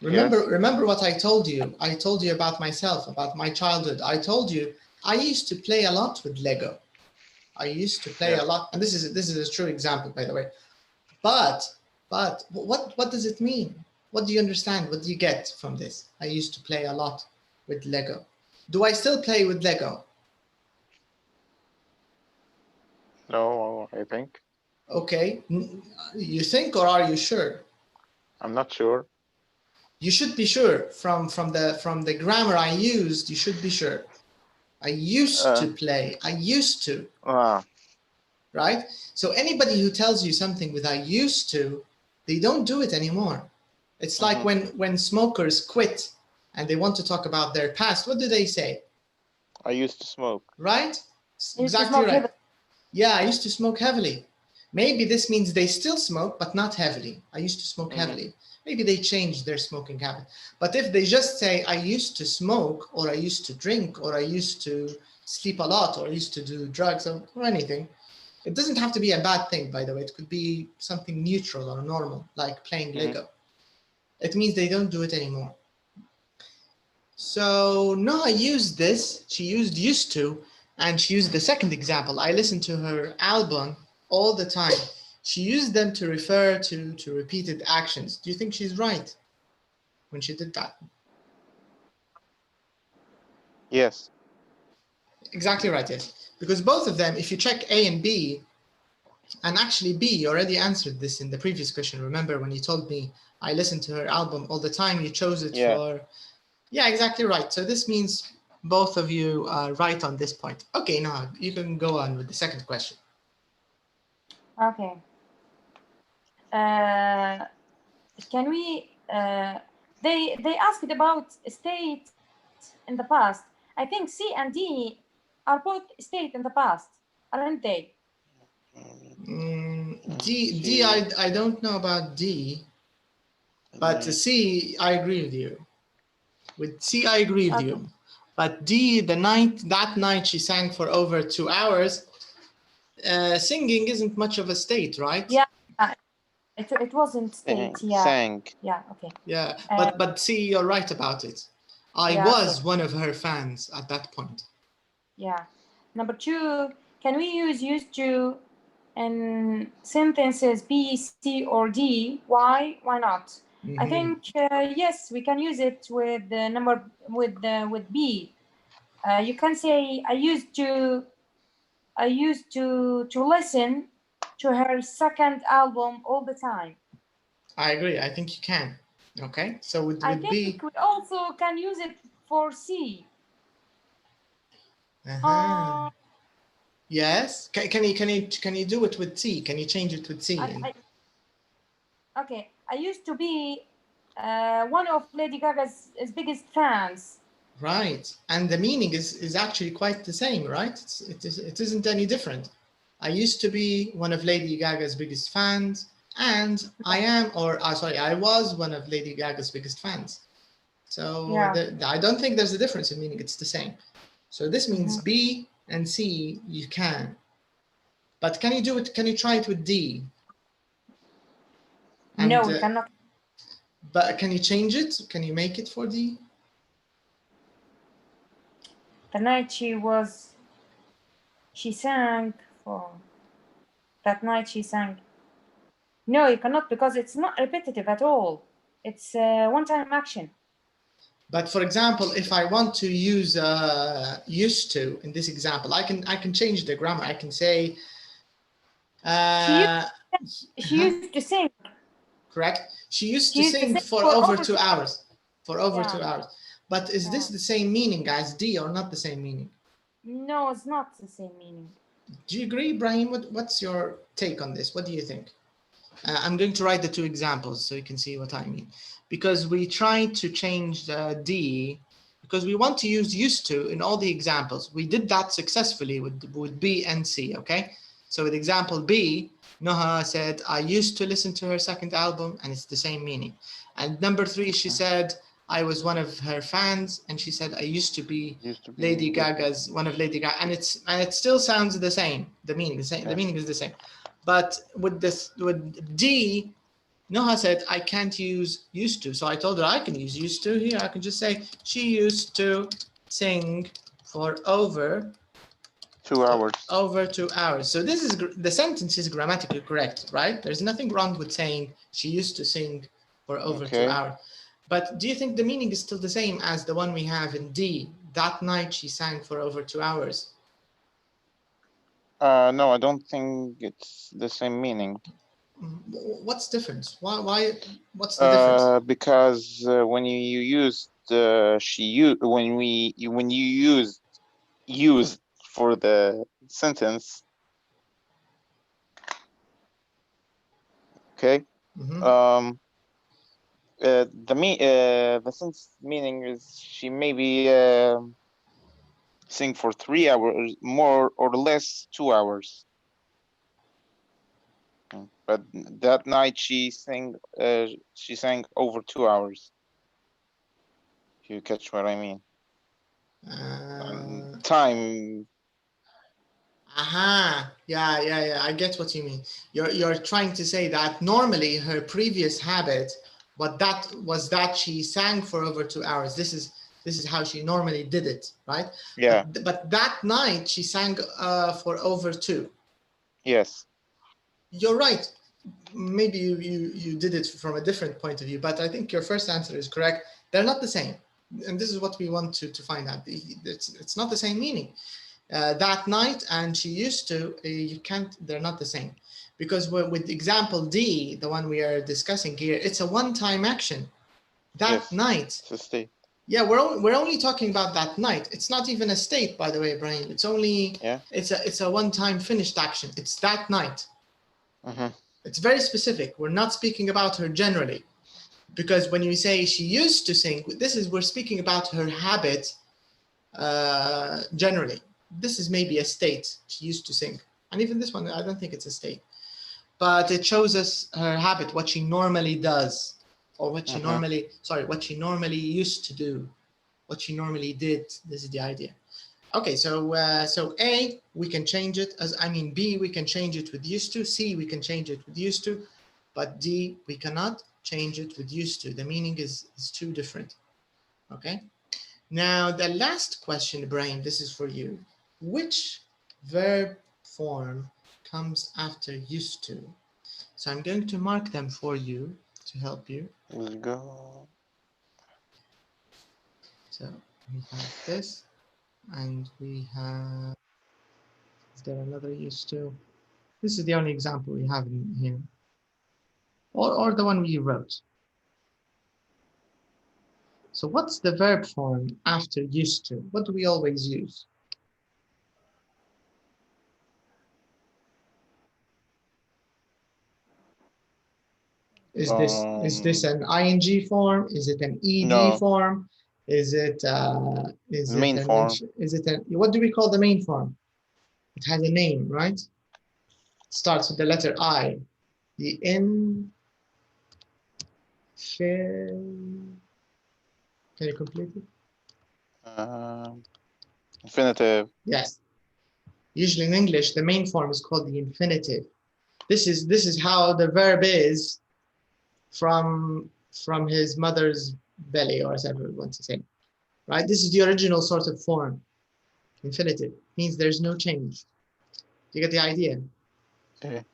Remember what I told you? I told you about myself, about my childhood. I told you I used to play a lot with Lego. I used to play a lot, and this is a true example, by the way. But what does it mean? What do you understand? What do you get from this? I used to play a lot with Lego. Do I still play with Lego? No, I think. Okay, you think, or are you sure? I'm not sure. You should be sure from the grammar I used. You should be sure. I used to play. I used to. Right? So anybody who tells you something with I used to, they don't do it anymore. It's like when smokers quit and they want to talk about their past, what do they say? I used to smoke. Right? Exactly right. Heavily. Yeah, I used to smoke heavily. Maybe this means they still smoke, but not heavily. I used to smoke heavily. Maybe they changed their smoking habit. But if they just say, I used to smoke, or I used to drink, or I used to sleep a lot, or I used to do drugs, or anything, it doesn't have to be a bad thing, by the way. It could be something neutral or normal, like playing Lego. It means they don't do it anymore. So Noah used this. She used to, and she used the second example. I listened to her album all the time. She used them to refer to repeated actions. Do you think she's right when she did that? Yes. Exactly right, yes. Because both of them, if you check A and B, and actually B, you already answered this in the previous question. Remember when you told me I listened to her album all the time, you chose it for... Yeah, exactly right. So this means both of you are right on this point. Okay, now you can go on with the second question. Okay. Can we? They asked about state in the past. I think C and D are both state in the past, aren't they? D, I don't know about D, but C, I agree with you. With C, I agree with you. But D, that night she sang for over 2 hours. Singing isn't much of a state, right? Yeah, it wasn't state. Yeah. Sang. Yeah. Okay. Yeah, but see, you're right about it. I was one of her fans at that point. Yeah. Number 2, can we use used to in sentences B, C, or D? Why? Why not? I think yes, we can use it with the number with B. You can say I used to listen to her second album all the time. I agree. I think you can. Okay, so with I B, think we also can use it for C. Yes. Can you do it with C? Can you change it with C? Okay. I used to be one of Lady Gaga's biggest fans. Right, and the meaning is actually quite the same, right? It isn't any different. I used to be one of Lady Gaga's biggest fans, and I am, or sorry, I was one of Lady Gaga's biggest fans. So Yeah. I don't think there's a difference in meaning. It's the same. So this means B and C you can, but can you do it? Can you try it with D? And, No, we cannot. But can you change it? Can you make it for D? The night she sang for. That night she sang. No, you cannot, because it's not repetitive at all. It's one-time action. But for example, if I want to use used to in this example, I can change the grammar. I can say she used to sing. Correct. She used to sing for over 2 hours. For over 2 hours. But is this the same meaning as D or not the same meaning? No, it's not the same meaning. Do you agree, Ibrahim? What's your take on this? What do you think? I'm going to write the two examples so you can see what I mean. Because we tried to change the D, because we want to use used to in all the examples. We did that successfully with B and C, okay? So with example B, Noha said, I used to listen to her second album, and it's the same meaning. And number 3, she said, I was one of her fans, and she said, I used to be Lady Gaga's, one of Lady Gaga, and it still sounds the same. The meaning is the same. But with D, Noha said, I can't use used to. So I told her I can use used to here. I can just say, she used to sing for over 2 hours. Over 2 hours. So this is the sentence is grammatically correct, right? There's nothing wrong with saying she used to sing for over 2 hours. But do you think the meaning is still the same as the one we have in D? That night she sang for over 2 hours. No, I don't think it's the same meaning. What's different? Why? What's the difference? Because when you used when you used for the sentence, okay. The sentence meaning is she maybe sing for 3 hours, more or less 2 hours. But that night she sang over 2 hours. If you catch what I mean. Time. Yeah. I get what you mean. You're trying to say that normally her previous habit, that she sang for over 2 hours. This is how she normally did it, right? Yeah. But that night she sang for over 2. Yes. You're right. Maybe you did it from a different point of view, but I think your first answer is correct. They're not the same, and this is what we want to find out. It's not the same meaning. That night and she used to, you can't. They're not the same, because with example D, the one we are discussing here, it's a one-time action. That night. It's a state. Yeah, we're only talking about that night. It's not even a state, by the way, Brian. It's only it's a one-time finished action. It's that night. It's very specific. We're not speaking about her generally, because when you say she used to sing, we're speaking about her habit generally. This is maybe a state. She used to sing, and even this one, I don't think it's a state, but it shows us her habit, what she normally does, or what she what she normally used to do, what she normally did. This is the idea. Okay, so A, we can change it B, we can change it with used to. C, we can change it with used to, but D, we cannot change it with used to. The meaning is too different. Okay. Now the last question, Ibrahim, this is for you. Which verb form comes after used to? So I'm going to mark them for you to help you. Let's go. So we have this. And we have, is there another used to? This is the only example we have in here. Or the one we wrote. So what's the verb form after used to? What do we always use? Is this an ing form? Is it an ed No. form? Is it Main form. Is it what do we call the main form? It has a name, right? It starts with the letter I. The can you complete it? Infinitive. Yes. Usually in English, the main form is called the infinitive. This is how the verb is from his mother's belly, or whatever we want to say, right? This is the original sort of form. Infinitive means there's no change. You get the idea? Okay.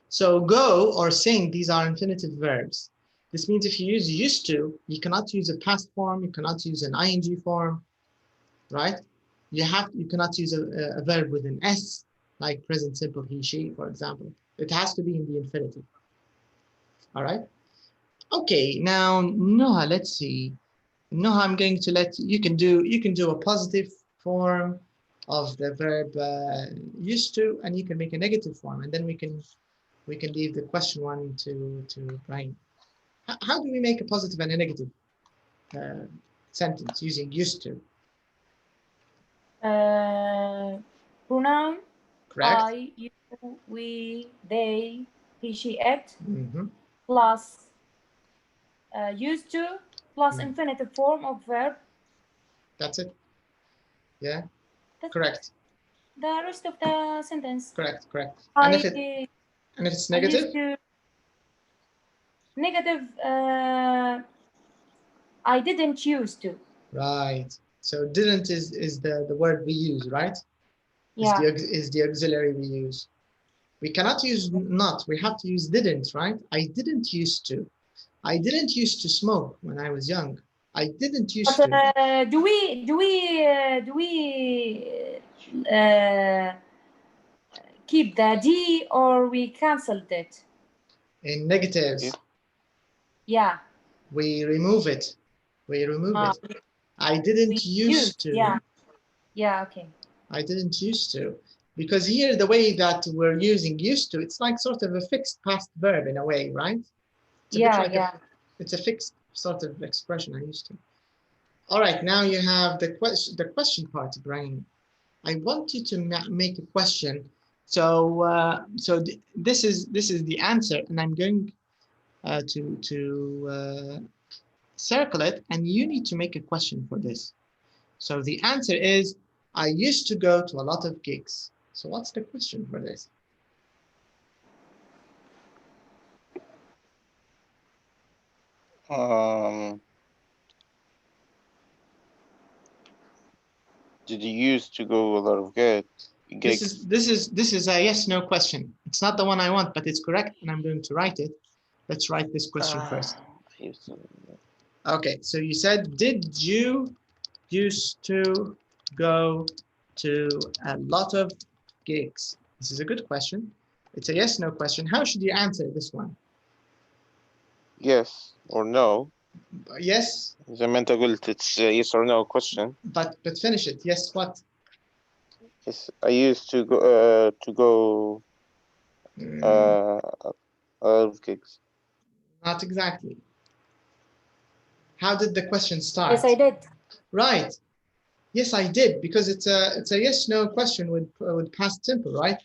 So go or sing, these are infinitive verbs. This means if you use used to, you cannot use a past form, you cannot use an ing form, right? You cannot use a verb with an s, like present simple he, she, for example. It has to be in the infinitive. All right. Okay, now Noha, let's see. Noha, I'm going to let you can do a positive form of the verb used to, and you can make a negative form, and then we can leave the question one to Brian. How do we make a positive and a negative sentence using used to? Pronoun. Correct. I, you, we, they, he, she, it, Mm-hmm. plus used to, plus Mm. infinitive form of verb. That's it. Yeah. That's Correct. the rest of the sentence. Correct. Correct. I, And if it's negative? used to, negative, I didn't used to. Right. So didn't is the word we use, right? Yeah. Is the auxiliary we use. We cannot use not. We have to use didn't, right? I didn't used to. I didn't used to smoke when I was young. I didn't used But to. do we keep the D or we canceled it? In negatives, Yeah. we remove it. We remove it. I didn't used to. Yeah. Yeah, okay. I didn't used to. Because here, the way that we're using used to, it's like sort of a fixed past verb in a way, right? It's a bit like it's a fixed sort of expression, I used to. All right, now you have the question part, Brian. I want you to make a question. So this is the answer, and I'm going to circle it, and you need to make a question for this. So the answer is, I used to go to a lot of gigs. So what's the question for this? Did you used to go a lot of gigs? This is a yes no question. It's not the one I want, but it's correct, and I'm going to write it. Let's write this question first. Okay, so you said, did you used to go to a lot of gigs? This is a good question. It's a yes no question. How should you answer this one? Yes or no. Yes. زي ما انت قلت, it's a yes or no question. But finish it. Yes, what? Yes, I used to go of gigs. Not exactly. How did the question start? Yes, I did. Right. Yes, I did, because it's a yes no question with past simple, right?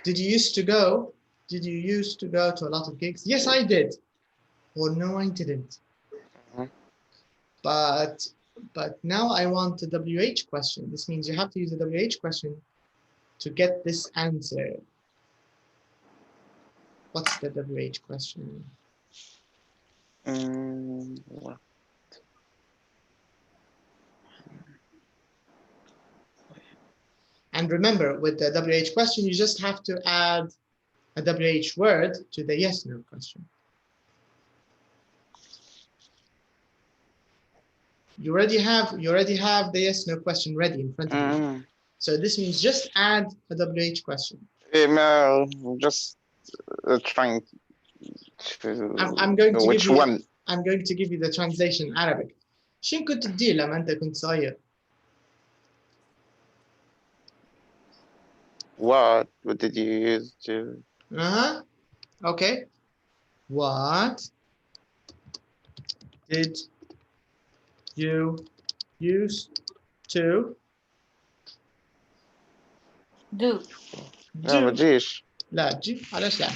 Did you used to go? Did you used to go to a lot of gigs? Yes, I did. Or no, I didn't. But now I want a WH question. This means you have to use a WH question to get this answer. What's the WH question? And remember, with the WH question, you just have to add a WH word to the yes no question. You already have the yes no question ready in front of you. So this means just add a WH question. Just trying to I'm going to which give you one? I'm going to give you the translation in Arabic. شو كنت تدير لما أنت كنت صغير؟ What did you use to? Okay. What did you used to Do. لا ما do? تجيش. لا تجي علاش لا؟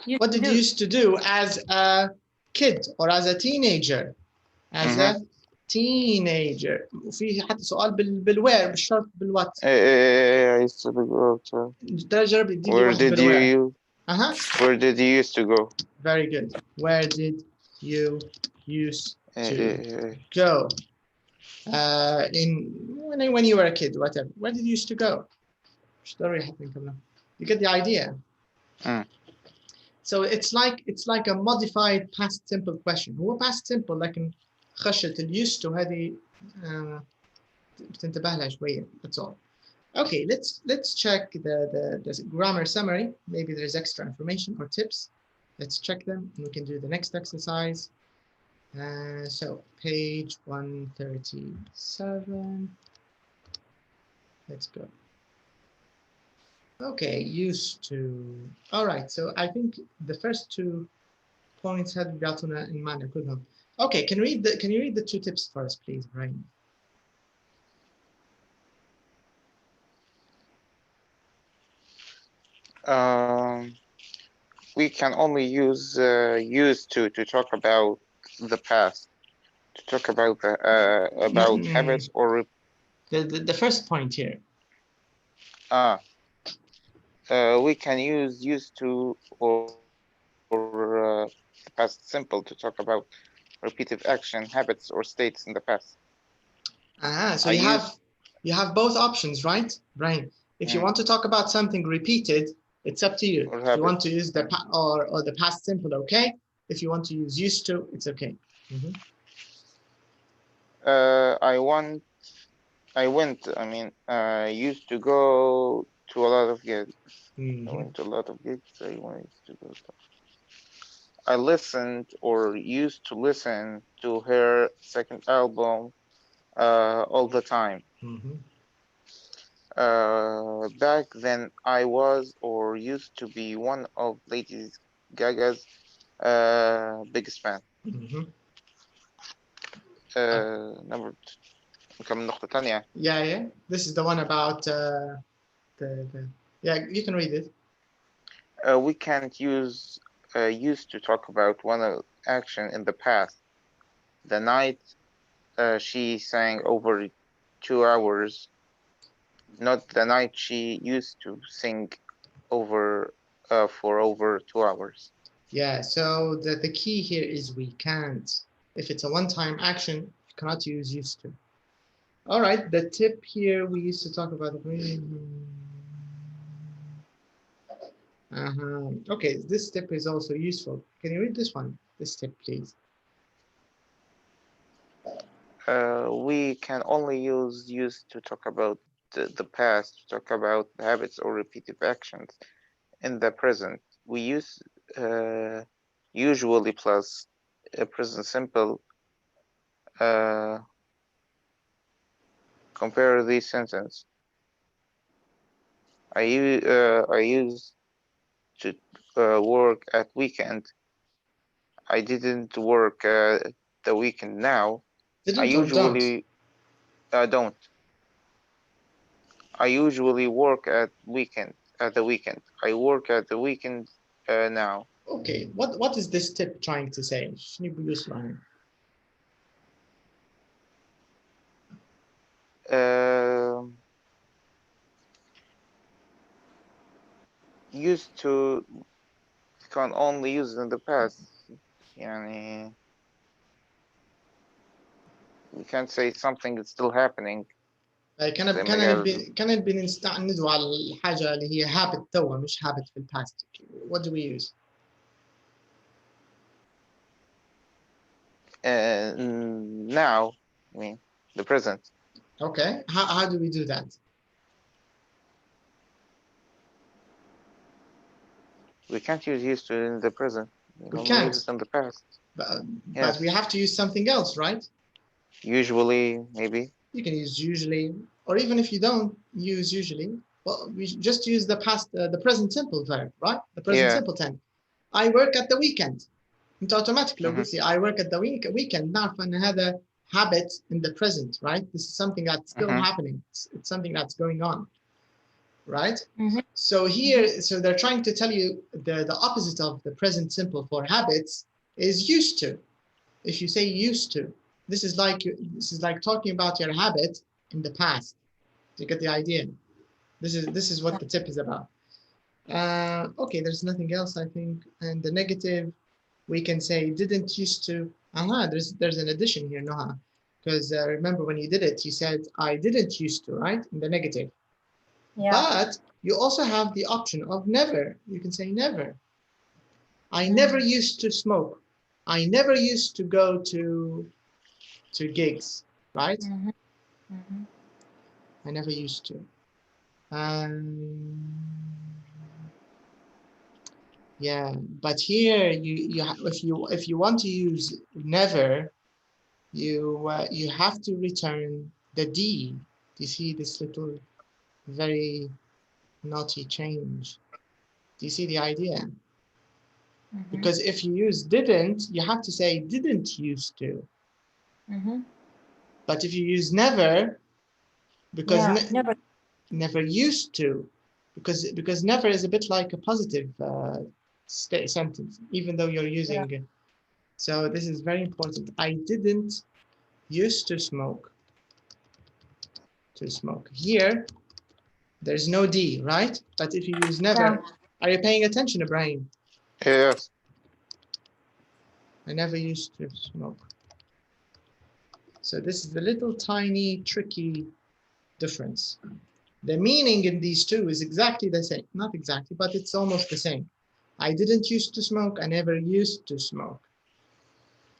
You What did do. you used to do as a kid or as a teenager? As a teenager. وفي حتى سؤال بالوير مش شرط بالوات. I used to go to. جرب اديني Where واحد did بالوير. you Where did you used to go? Very good. Where did you used to go? When you were a kid, whatever. Where did you used to go? You get the idea. So it's like a modified past simple question. هو past simple لكن خشة used to هذه بتنتبه لها شوية. That's all. Okay, let's check the grammar summary. Maybe there's extra information or tips. Let's check them and we can do the next exercise. So page 137. Let's go. Okay, used to. All right, so I think the first 2 points had بيعطونا in معنا كلهم. Okay, can you read the 2 tips first, please, Brian? We can only use used to talk about the past, to talk about habits or the first point here. We can use used to or past simple to talk about repeated action, habits, or states in the past. So you have both options, right, Brian? If you want to talk about something repeated, it's up to you. If you want to use the or the past simple, okay. If you want to use used to, it's okay. I used to go to a lot of gigs. I went to a lot of gigs. I wanted to go. I listened or used to listen to her second album all the time. Back then, I was or used to be one of Lady Gaga's biggest fan. Number كم نقطة تانية. Yeah. This is the one about yeah, you can read it. We can't use used to talk about one action in the past. The night she sang over 2 hours. Not the night she used to sing for over 2 hours. Yeah, so the key here is we can't. If it's a one-time action, you cannot use used to. All right, the tip here, we used to talk about okay, this tip is also useful. Can you read this one? This tip, please. We can only use used to talk about the past, to talk about habits or repetitive actions. In the present, we use usually plus present simple. Compare this sentence. I used to work at weekend. I didn't work the weekend now. I usually don't. I usually work at the weekend. I work at the weekend now. Okay, what is this tip trying to say? Used to can only use in the past. يعني we can't say something is still happening. كانت بنستندوا على الحاجة اللي هي habit توا مش habit في الباست. What do we use? Now, I mean the present. Okay, how do we do that? We can't use used to in the present. We can't. Use it in the past. But we have to use something else, right? Usually, maybe. You can use usually, or even if you don't use usually, well, we just use the past, the present simple verb, right? The present simple tense. I work at the weekend. انت automatically لو قلت لي I work at the weekend نعرف ان هذا habit in the present, right? This is something that's still happening. It's something that's going on, right? So here, so they're trying to tell you the opposite of the present simple for habits is used to. If you say used to, this is like talking about your habit in the past. You get the idea? This is what the tip is about. Okay, there's nothing else, I think. And the negative, we can say didn't used to. There's an addition here, Noha. Because remember when you did it, you said I didn't used to, right? In the negative. Yeah. But you also have the option of never. You can say never. I never used to smoke. I never used to go to gigs, right? I never used to. Yeah, but here if you want to use never, you have to return the D. Do you see this little very naughty change? Do you see the idea? Because if you use didn't, you have to say didn't used to. But if you use never, because never used to, because never is a bit like a positive sentence, even though you're using it. So this is very important. I didn't used to smoke. Here, there's no D, right? But if you use never, are you paying attention, Ibrahim? Yes. I never used to smoke. So this is the little tiny tricky difference. The meaning in these two is exactly the same. Not exactly, but it's almost the same. I didn't used to smoke. I never used to smoke.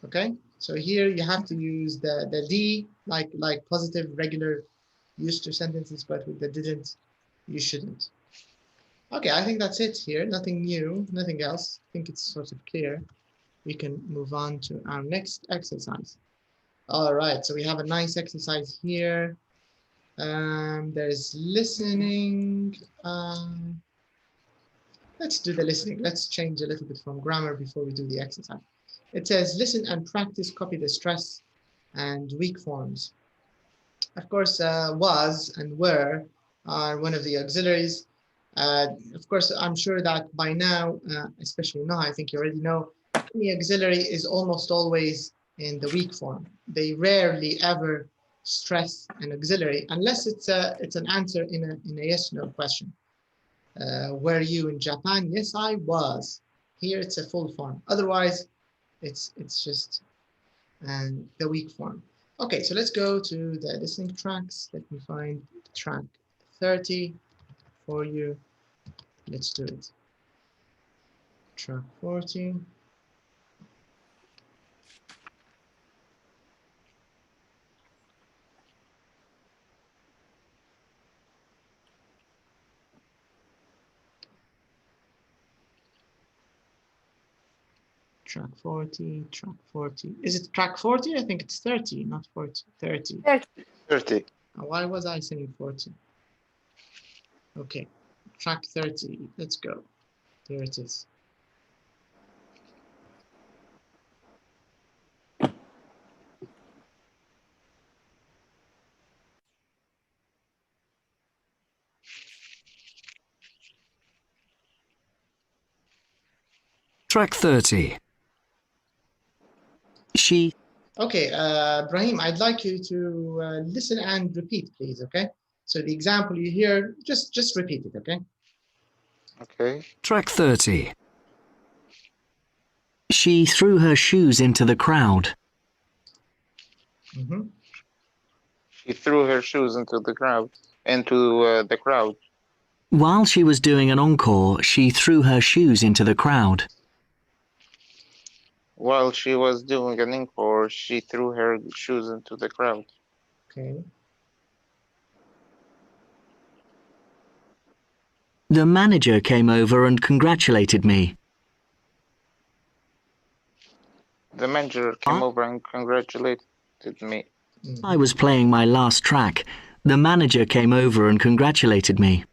Okay, so here you have to use the D like positive regular used to sentences, but with the didn't, you shouldn't. Okay, I think that's it here. Nothing new, nothing else. I think it's sort of clear. We can move on to our next exercise. All right, so we have a nice exercise here. There's listening. Let's do the listening. Let's change a little bit from grammar before we do the exercise. It says, listen and practice, copy the stress and weak forms. Of course, was and were are one of the auxiliaries. Of course, I'm sure that by now, especially now, I think you already know, any auxiliary is almost always in the weak form. They rarely ever stress an auxiliary unless it's an answer in a yes/no question. Were you in Japan? Yes, I was. Here it's a full form. Otherwise, it's just the weak form. Okay, so let's go to the listening tracks. Let me find track 30 for you. Let's do it. Track 40. Track 40, track 40. Is it track 40? I think it's 30, not 40. 30. 30. Why was I saying 40? Okay, track 30. Let's go. Here it is. Track 30. She. Okay, Brahim, I'd like you to listen and repeat, please, okay? So the example you hear, just repeat it, okay? Okay. Track 30. She threw her shoes into the crowd. She threw her shoes into the crowd. While she was doing an encore, she threw her shoes into the crowd. While she was doing an encore, she threw her shoes into the crowd. Okay. The manager came over and congratulated me. The manager came over and congratulated me. I was playing my last track. The manager came over and congratulated me.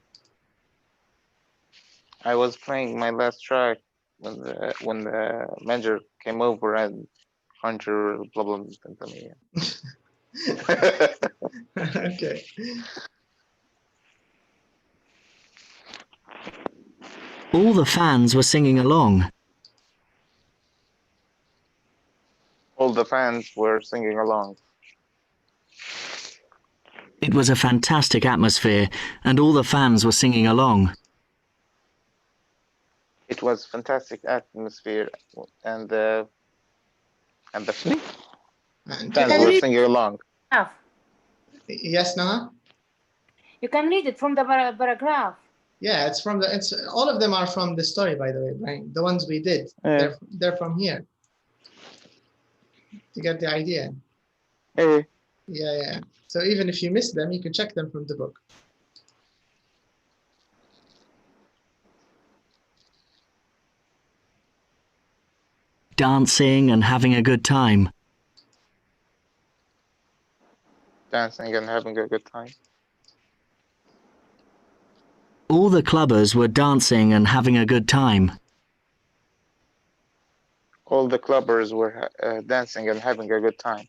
I was playing my last track. when the manager came over and Hunter blah blah blah. Okay. All the fans were singing along. All the fans were singing along. It was a fantastic atmosphere, and all the fans were singing along. It was fantastic atmosphere, and the And fans can were read- singing along. yes, Noah? You can read it from the paragraph. Yeah, it's from the. It's all of them are from the story, by the way, right? The ones we did. Yeah. They're from here. You get the idea. Hey, Yeah. So even if you miss them, you can check them from the book. Dancing and having a good time. dancing and having a good time. All the clubbers were dancing and having a good time. All the clubbers were dancing and having a good time.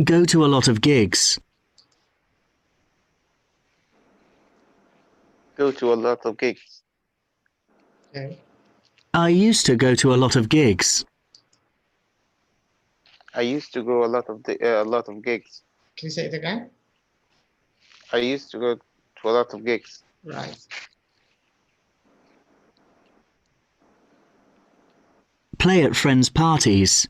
Go to a lot of gigs. Go to a lot of gigs. Okay. I used to go to a lot of gigs. I used to go a lot of gigs. Can you say it again? I used to go to a lot of gigs. Right. Play at friends' parties.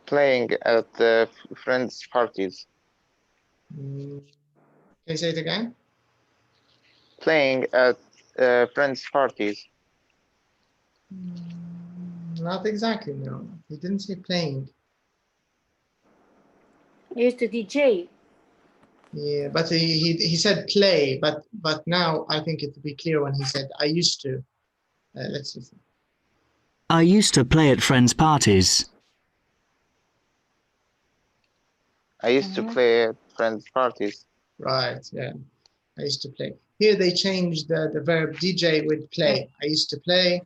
Playing at friends' parties. Can you say it again? Playing at friends' parties. Not exactly, no. He didn't say playing. I used to DJ. Yeah, but he said play, but now I think it would be clear when he said I used to. Let's listen. I used to play at friends' parties. I used to play at friends' parties. Right, yeah. I used to play. Here they changed the verb DJ with play. I used to play.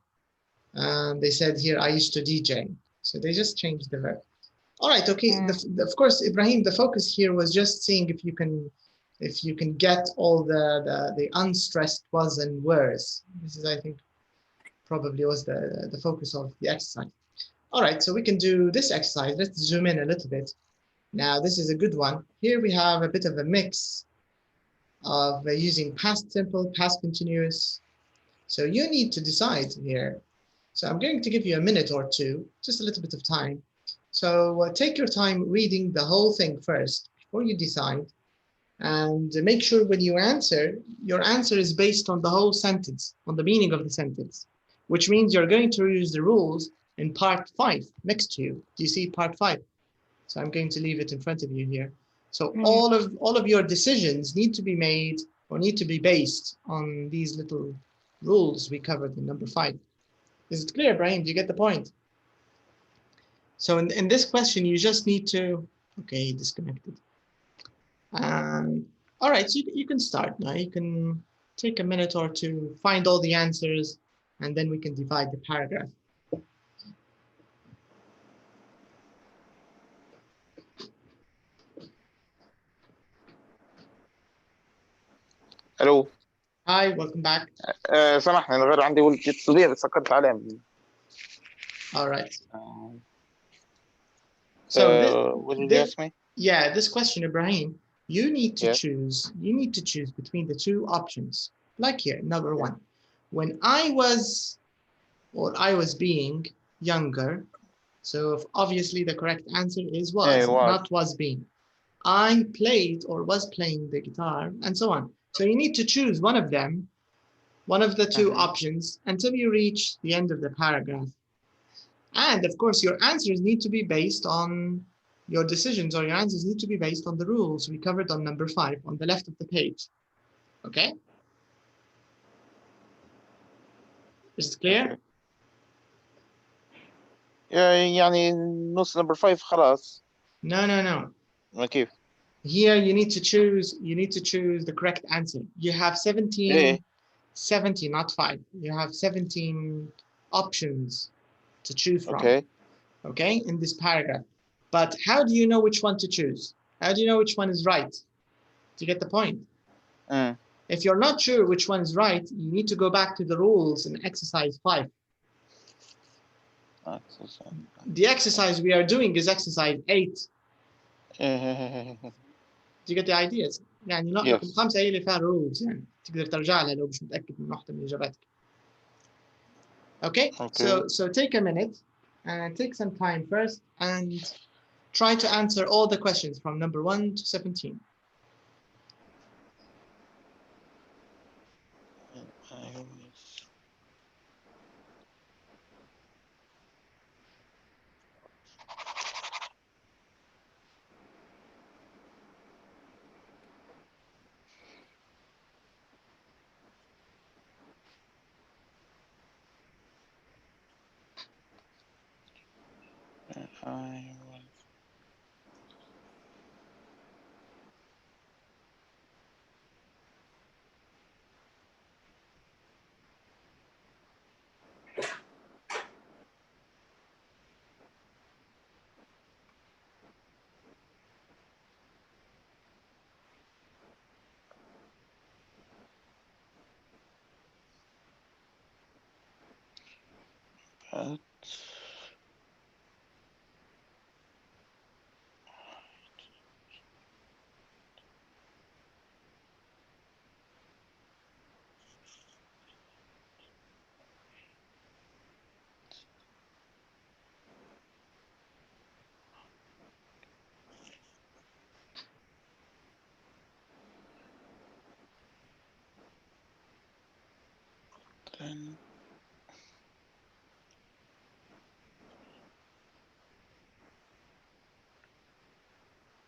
They said here I used to DJ. So they just changed the verb. All right, okay. Of course, Ibrahim, the focus here was just seeing if you can get all the unstressed was and were's. This is, I think, probably was the focus of the exercise. All right, so we can do this exercise. Let's zoom in a little bit. Now, this is a good one. Here we have a bit of a mix of using past simple, past continuous. So you need to decide here. So I'm going to give you a minute or two, just a little bit of time. So take your time reading the whole thing first before you decide. And make sure when you answer, your answer is based on the whole sentence, on the meaning of the sentence, which means you're going to use the rules in part 5 next to you. Do you see part 5? So I'm going to leave it in front of you here. So all of your decisions need to be made or need to be based on these little rules we covered in number 5. Is it clear, Brian? Do you get the point? So in this question, you just need to, okay, disconnected. All right, so you can start now. You can take a minute or two, find all the answers, and then we can divide the paragraph. الو Hi, welcome back. سامحني انا غير عندي ولد اتصاليه بس سكرت عليه. All right. So what did you ask me? Yeah, this question, Ibrahim, you need to Yes. choose between the two options. Like here, number 1. When I was being younger, so obviously the correct answer is was, not was being. I played or was playing the guitar, and so on. So you need to choose one of them, one of the two options, until you reach the end of the paragraph. And of course, your answers need to be based on your decisions, or your answers need to be based on the rules we covered on number 5 on the left of the page. Okay? Is it clear? Okay. يعني نص number 5 خلاص. No. ما كيف؟ Here you need to choose the correct answer. You have 17, 70, not 5. You have 17 options to choose from. Okay, in this paragraph. But how do you know which one to choose? How do you know which one is right? Do you get the point? If you're not sure which one is right, you need to go back to the rules in exercise 5. The exercise we are doing is exercise 8. Do you get the ideas؟ يعني رقم 5 هي اللي فيها rules يعني تقدر ترجع لها لو مش متأكد من واحدة من إجاباتك. Okay? So take a minute and take some time first and try to answer all the questions from number 1 to 17. Then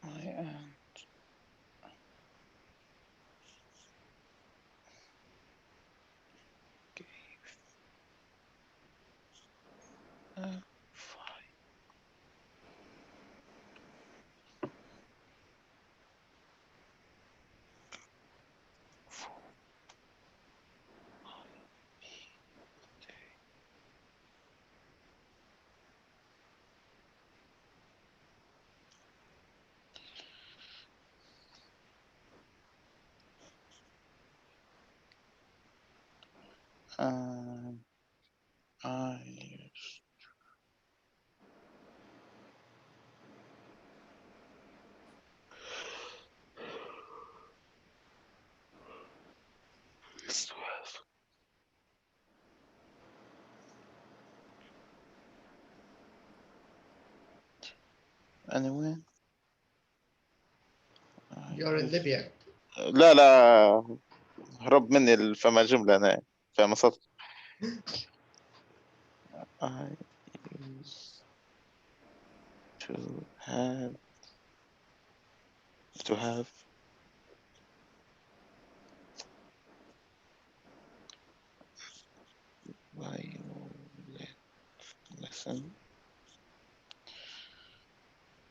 my aunt gave a I used to have anyway. You're in Libya. لا هرب مني الفما جملة أنا فما سطر. I used to have violin lesson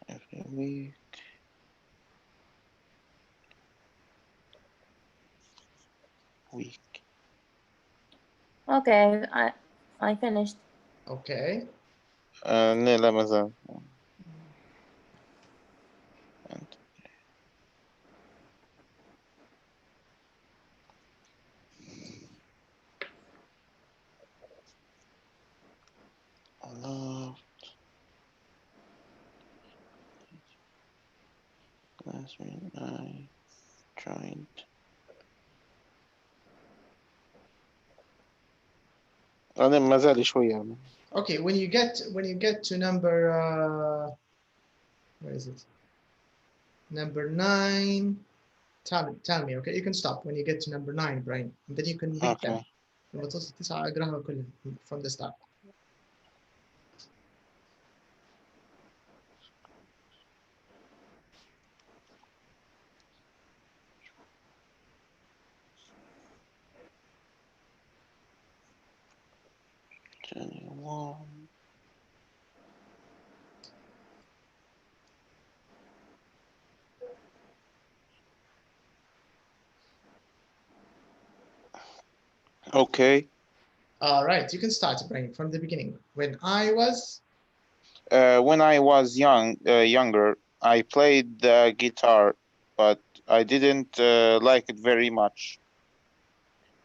every week. Okay, I finished. Okay. لا ما زال. Last week I tried. أنا ما زال شوية. Okay, when you get to number where is it? Number 9. Tell me, okay? You can stop when you get to number 9, Brian, and then you can read them. لما توصل 9 اقراها كلها from the start. Okay. All right, you can start, Ibrahim, from the beginning. When I was Younger, I played the guitar, but I didn't like it very much.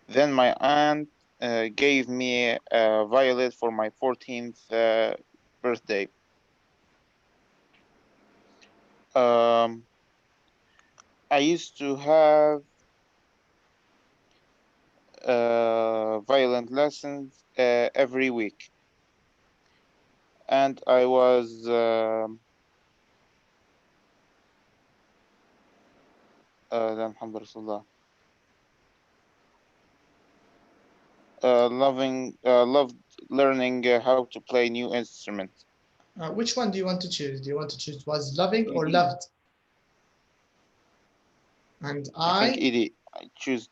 Then my aunt gave me a violin for my 14th birthday. I used to have violin lessons every week, and I was loved learning how to play new instruments. which one do you want to choose? Do you want to choose was loving or Edie. loved? And I think Edie. I choose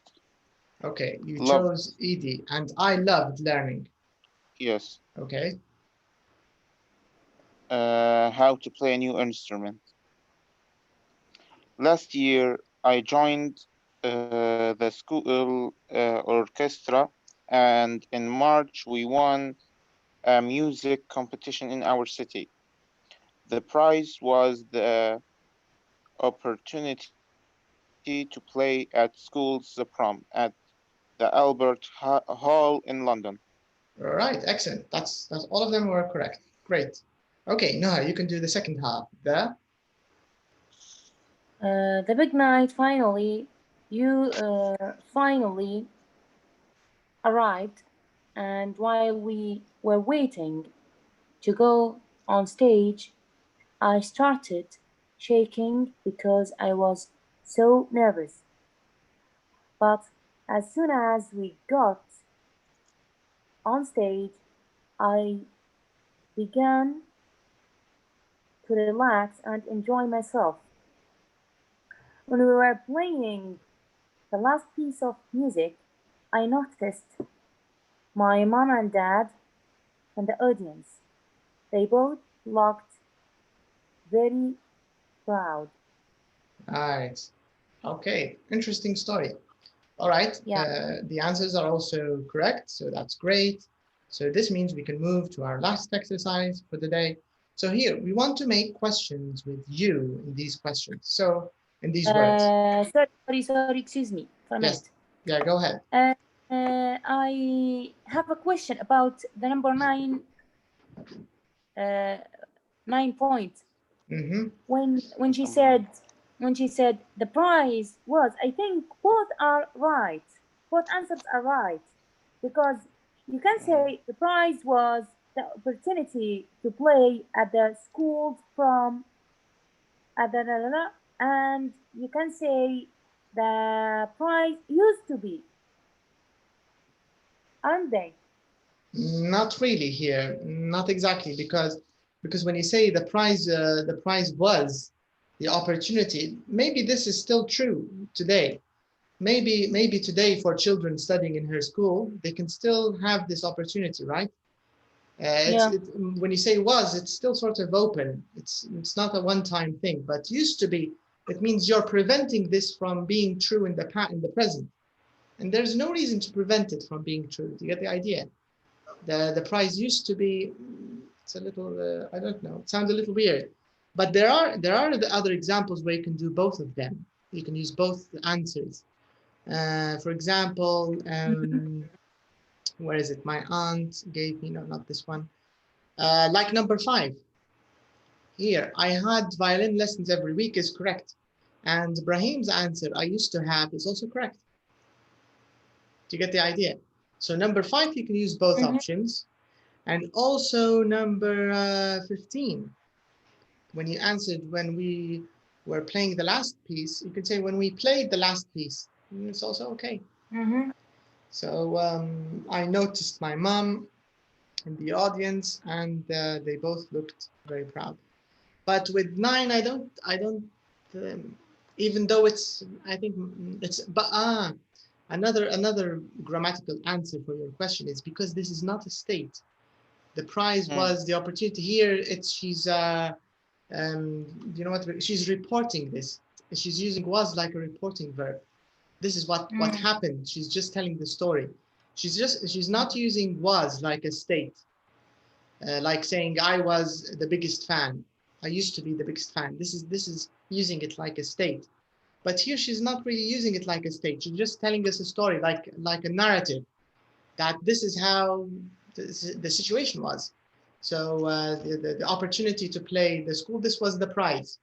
okay, you loved. chose Edie, and I loved learning. Yes. Okay. How to play a new instrument. Last year, I joined the school orchestra, and in March, we won a music competition in our city. The prize was the opportunity to play at school's prom at the Albert Hall in London. All right, excellent. That's all of them were correct. Great. Okay, now you can do the second half. The big night finally, you finally arrived, and while we were waiting to go on stage, I started shaking because I was so nervous. But as soon as we got on stage, I began to relax and enjoy myself. When we were playing the last piece of music, I noticed my mom and dad and the audience. They both looked very proud. Right. Okay, interesting story. All right, Yeah. the answers are also correct, so that's great. So this means we can move to our last exercise for the day. So here, we want to make questions with you in these questions. So, in these words. Sorry, excuse me for a Yes. minute. Yeah, go ahead. I have a question about the number 9, 9 point. When she said the prize was, I think both are right. Both answers are right, because you can say the prize was the opportunity to play at the school's prom, and you can say the prize used to be, aren't they? Not really here, not exactly, because when you say the prize was the opportunity, maybe this is still true today. Maybe today for children studying in her school, they can still have this opportunity, right? Yeah. When you say was, it's still sort of open. It's not a one-time thing, but used to be. It means you're preventing this from being true in the present, and there's no reason to prevent it from being true. Do you get the idea? The price used to be. It's a little. I don't know. It sounds a little weird, but there are the other examples where you can do both of them. You can use both answers. For example, where is it? My aunt gave me, no, not this one. Like number 5. Here, I had violin lessons every week is correct. And Brahim's answer, I used to have, is also correct. Do you get the idea? So number 5, you can use both options. And also number 15. When you answered when we were playing the last piece, you could say when we played the last piece. It's also okay. So I noticed my mom in the audience, and they both looked very proud. But with 9, I don't. Even though I think it's, but another grammatical answer for your question is because this is not a state. The prize was the opportunity. Here, she's you know what? She's reporting this. She's using was like a reporting verb. This is what happened. She's just telling the story. She's not using was like a state, like saying I was the biggest fan. I used to be the biggest fan. This is using it like a state. But here she's not really using it like a state. She's just telling us a story, like a narrative, that this is how the situation was. So the opportunity to play the school, this was the prize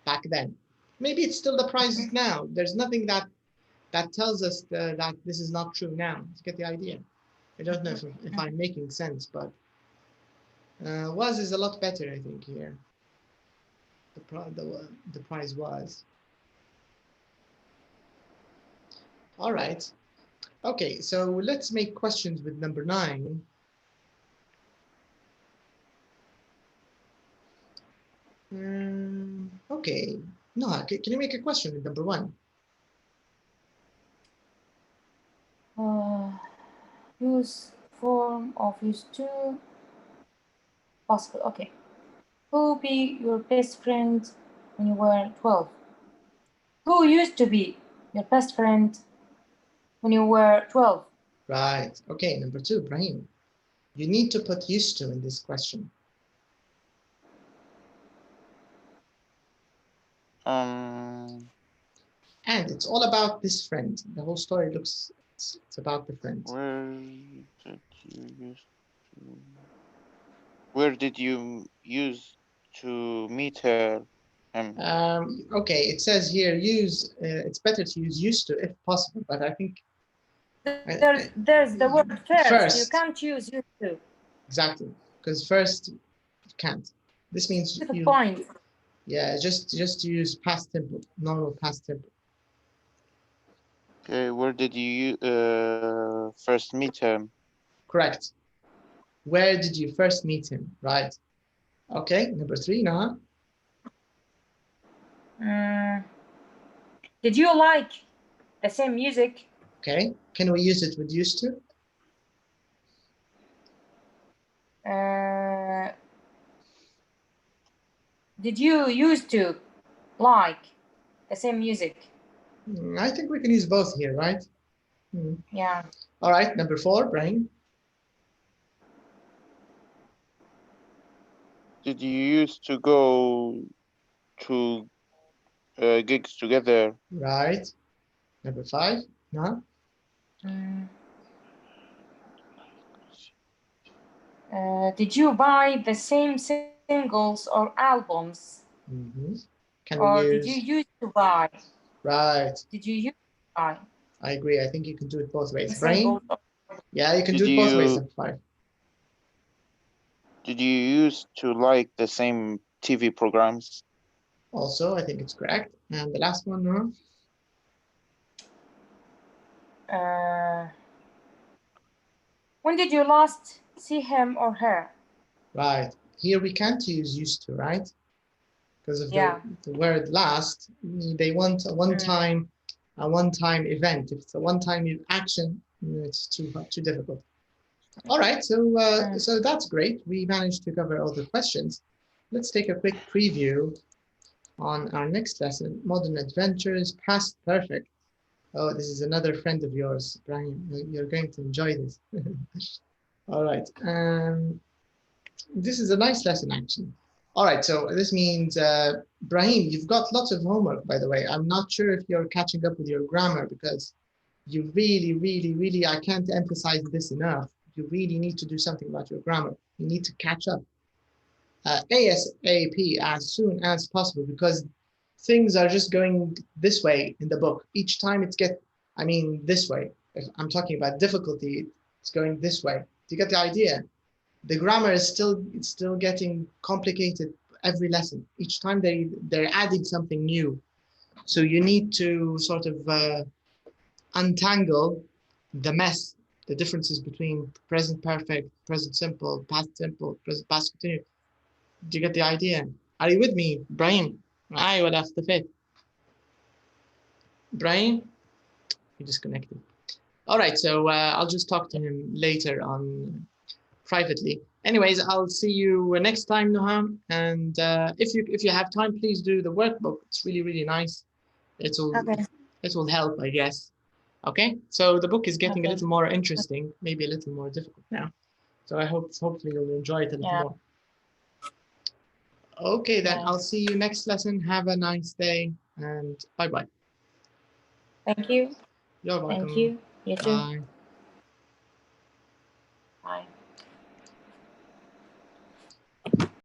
back then. Maybe it's still the prize now. There's nothing that tells us that this is not true now. You get the idea? I don't know if I'm making sense, but was is a lot better, I think, here. The prize was. All right. Okay, so let's make questions with number 9. Okay. No, can you make a question with number 1? Use form of used to. Possible. Okay. Who be your best friend when you were 12? Who used to be your best friend when you were 12? Right. Okay, number 2, Brahim. You need to put used to in this question. And it's all about this friend. The whole story looks, it's about the friend. Where did you use to meet her? Okay, it says here use, it's better to use used to if possible, but I think there's the word first. You can't use used to. Exactly, because first you can't. This means you, point. Yeah, just use past simple, normal past simple. Okay, where did you first meet him? Correct. Where did you first meet him? Right. Okay, number 3 now. Did you like the same music? Okay, can we use it with used to? Did you used to like the same music? I think we can use both here, right? Yeah. All right, number 4, Brian. Did you used to go to gigs together? Right. Number 5, no? Did you buy the same singles or albums? Did you used to buy? Right. Did you used to buy? I agree. I think you can do it both ways. Brian? Yeah, you can do it both ways. Number 5. Did you used to like the same TV programs? Also, I think it's correct. And the last one, no? When did you last see him or her? Right. Here we can't use used to, right? Because of the word last, they want a one-time event. If it's a one-time action, it's too difficult. All right, so so that's great. We managed to cover all the questions. Let's take a quick preview on our next lesson, Modern Adventures, Past Perfect. Oh, this is another friend of yours, Brian. You're going to enjoy this. All right. This is a nice lesson, actually. All right, so this means, Brahim, you've got lots of homework, by the way. I'm not sure if you're catching up with your grammar because you really, I can't emphasize this enough. You really need to do something about your grammar. You need to catch up ASAP, as soon as possible, because things are just going this way in the book. Each time this way. If I'm talking about difficulty, it's going this way. Do you get the idea? The grammar is still getting complicated every lesson. Each time they're adding something new. So you need to sort of untangle the mess, the differences between present perfect, present simple, present past continuous. Do you get the idea? Are you with me, Brian? I would have to fit. Brian, he disconnected. All right, so I'll just talk to him later on privately. Anyways, I'll see you next time, Noham. And if you have time, please do the workbook. It's really nice. It will help, I guess. Okay, so the book is getting a Okay. little more interesting, maybe a little more difficult now. So I hopefully you'll enjoy it a little more. Okay, then Yeah. I'll see you next lesson. Have a nice day and bye-bye. Thank you. You're welcome. Thank you. You too. Bye.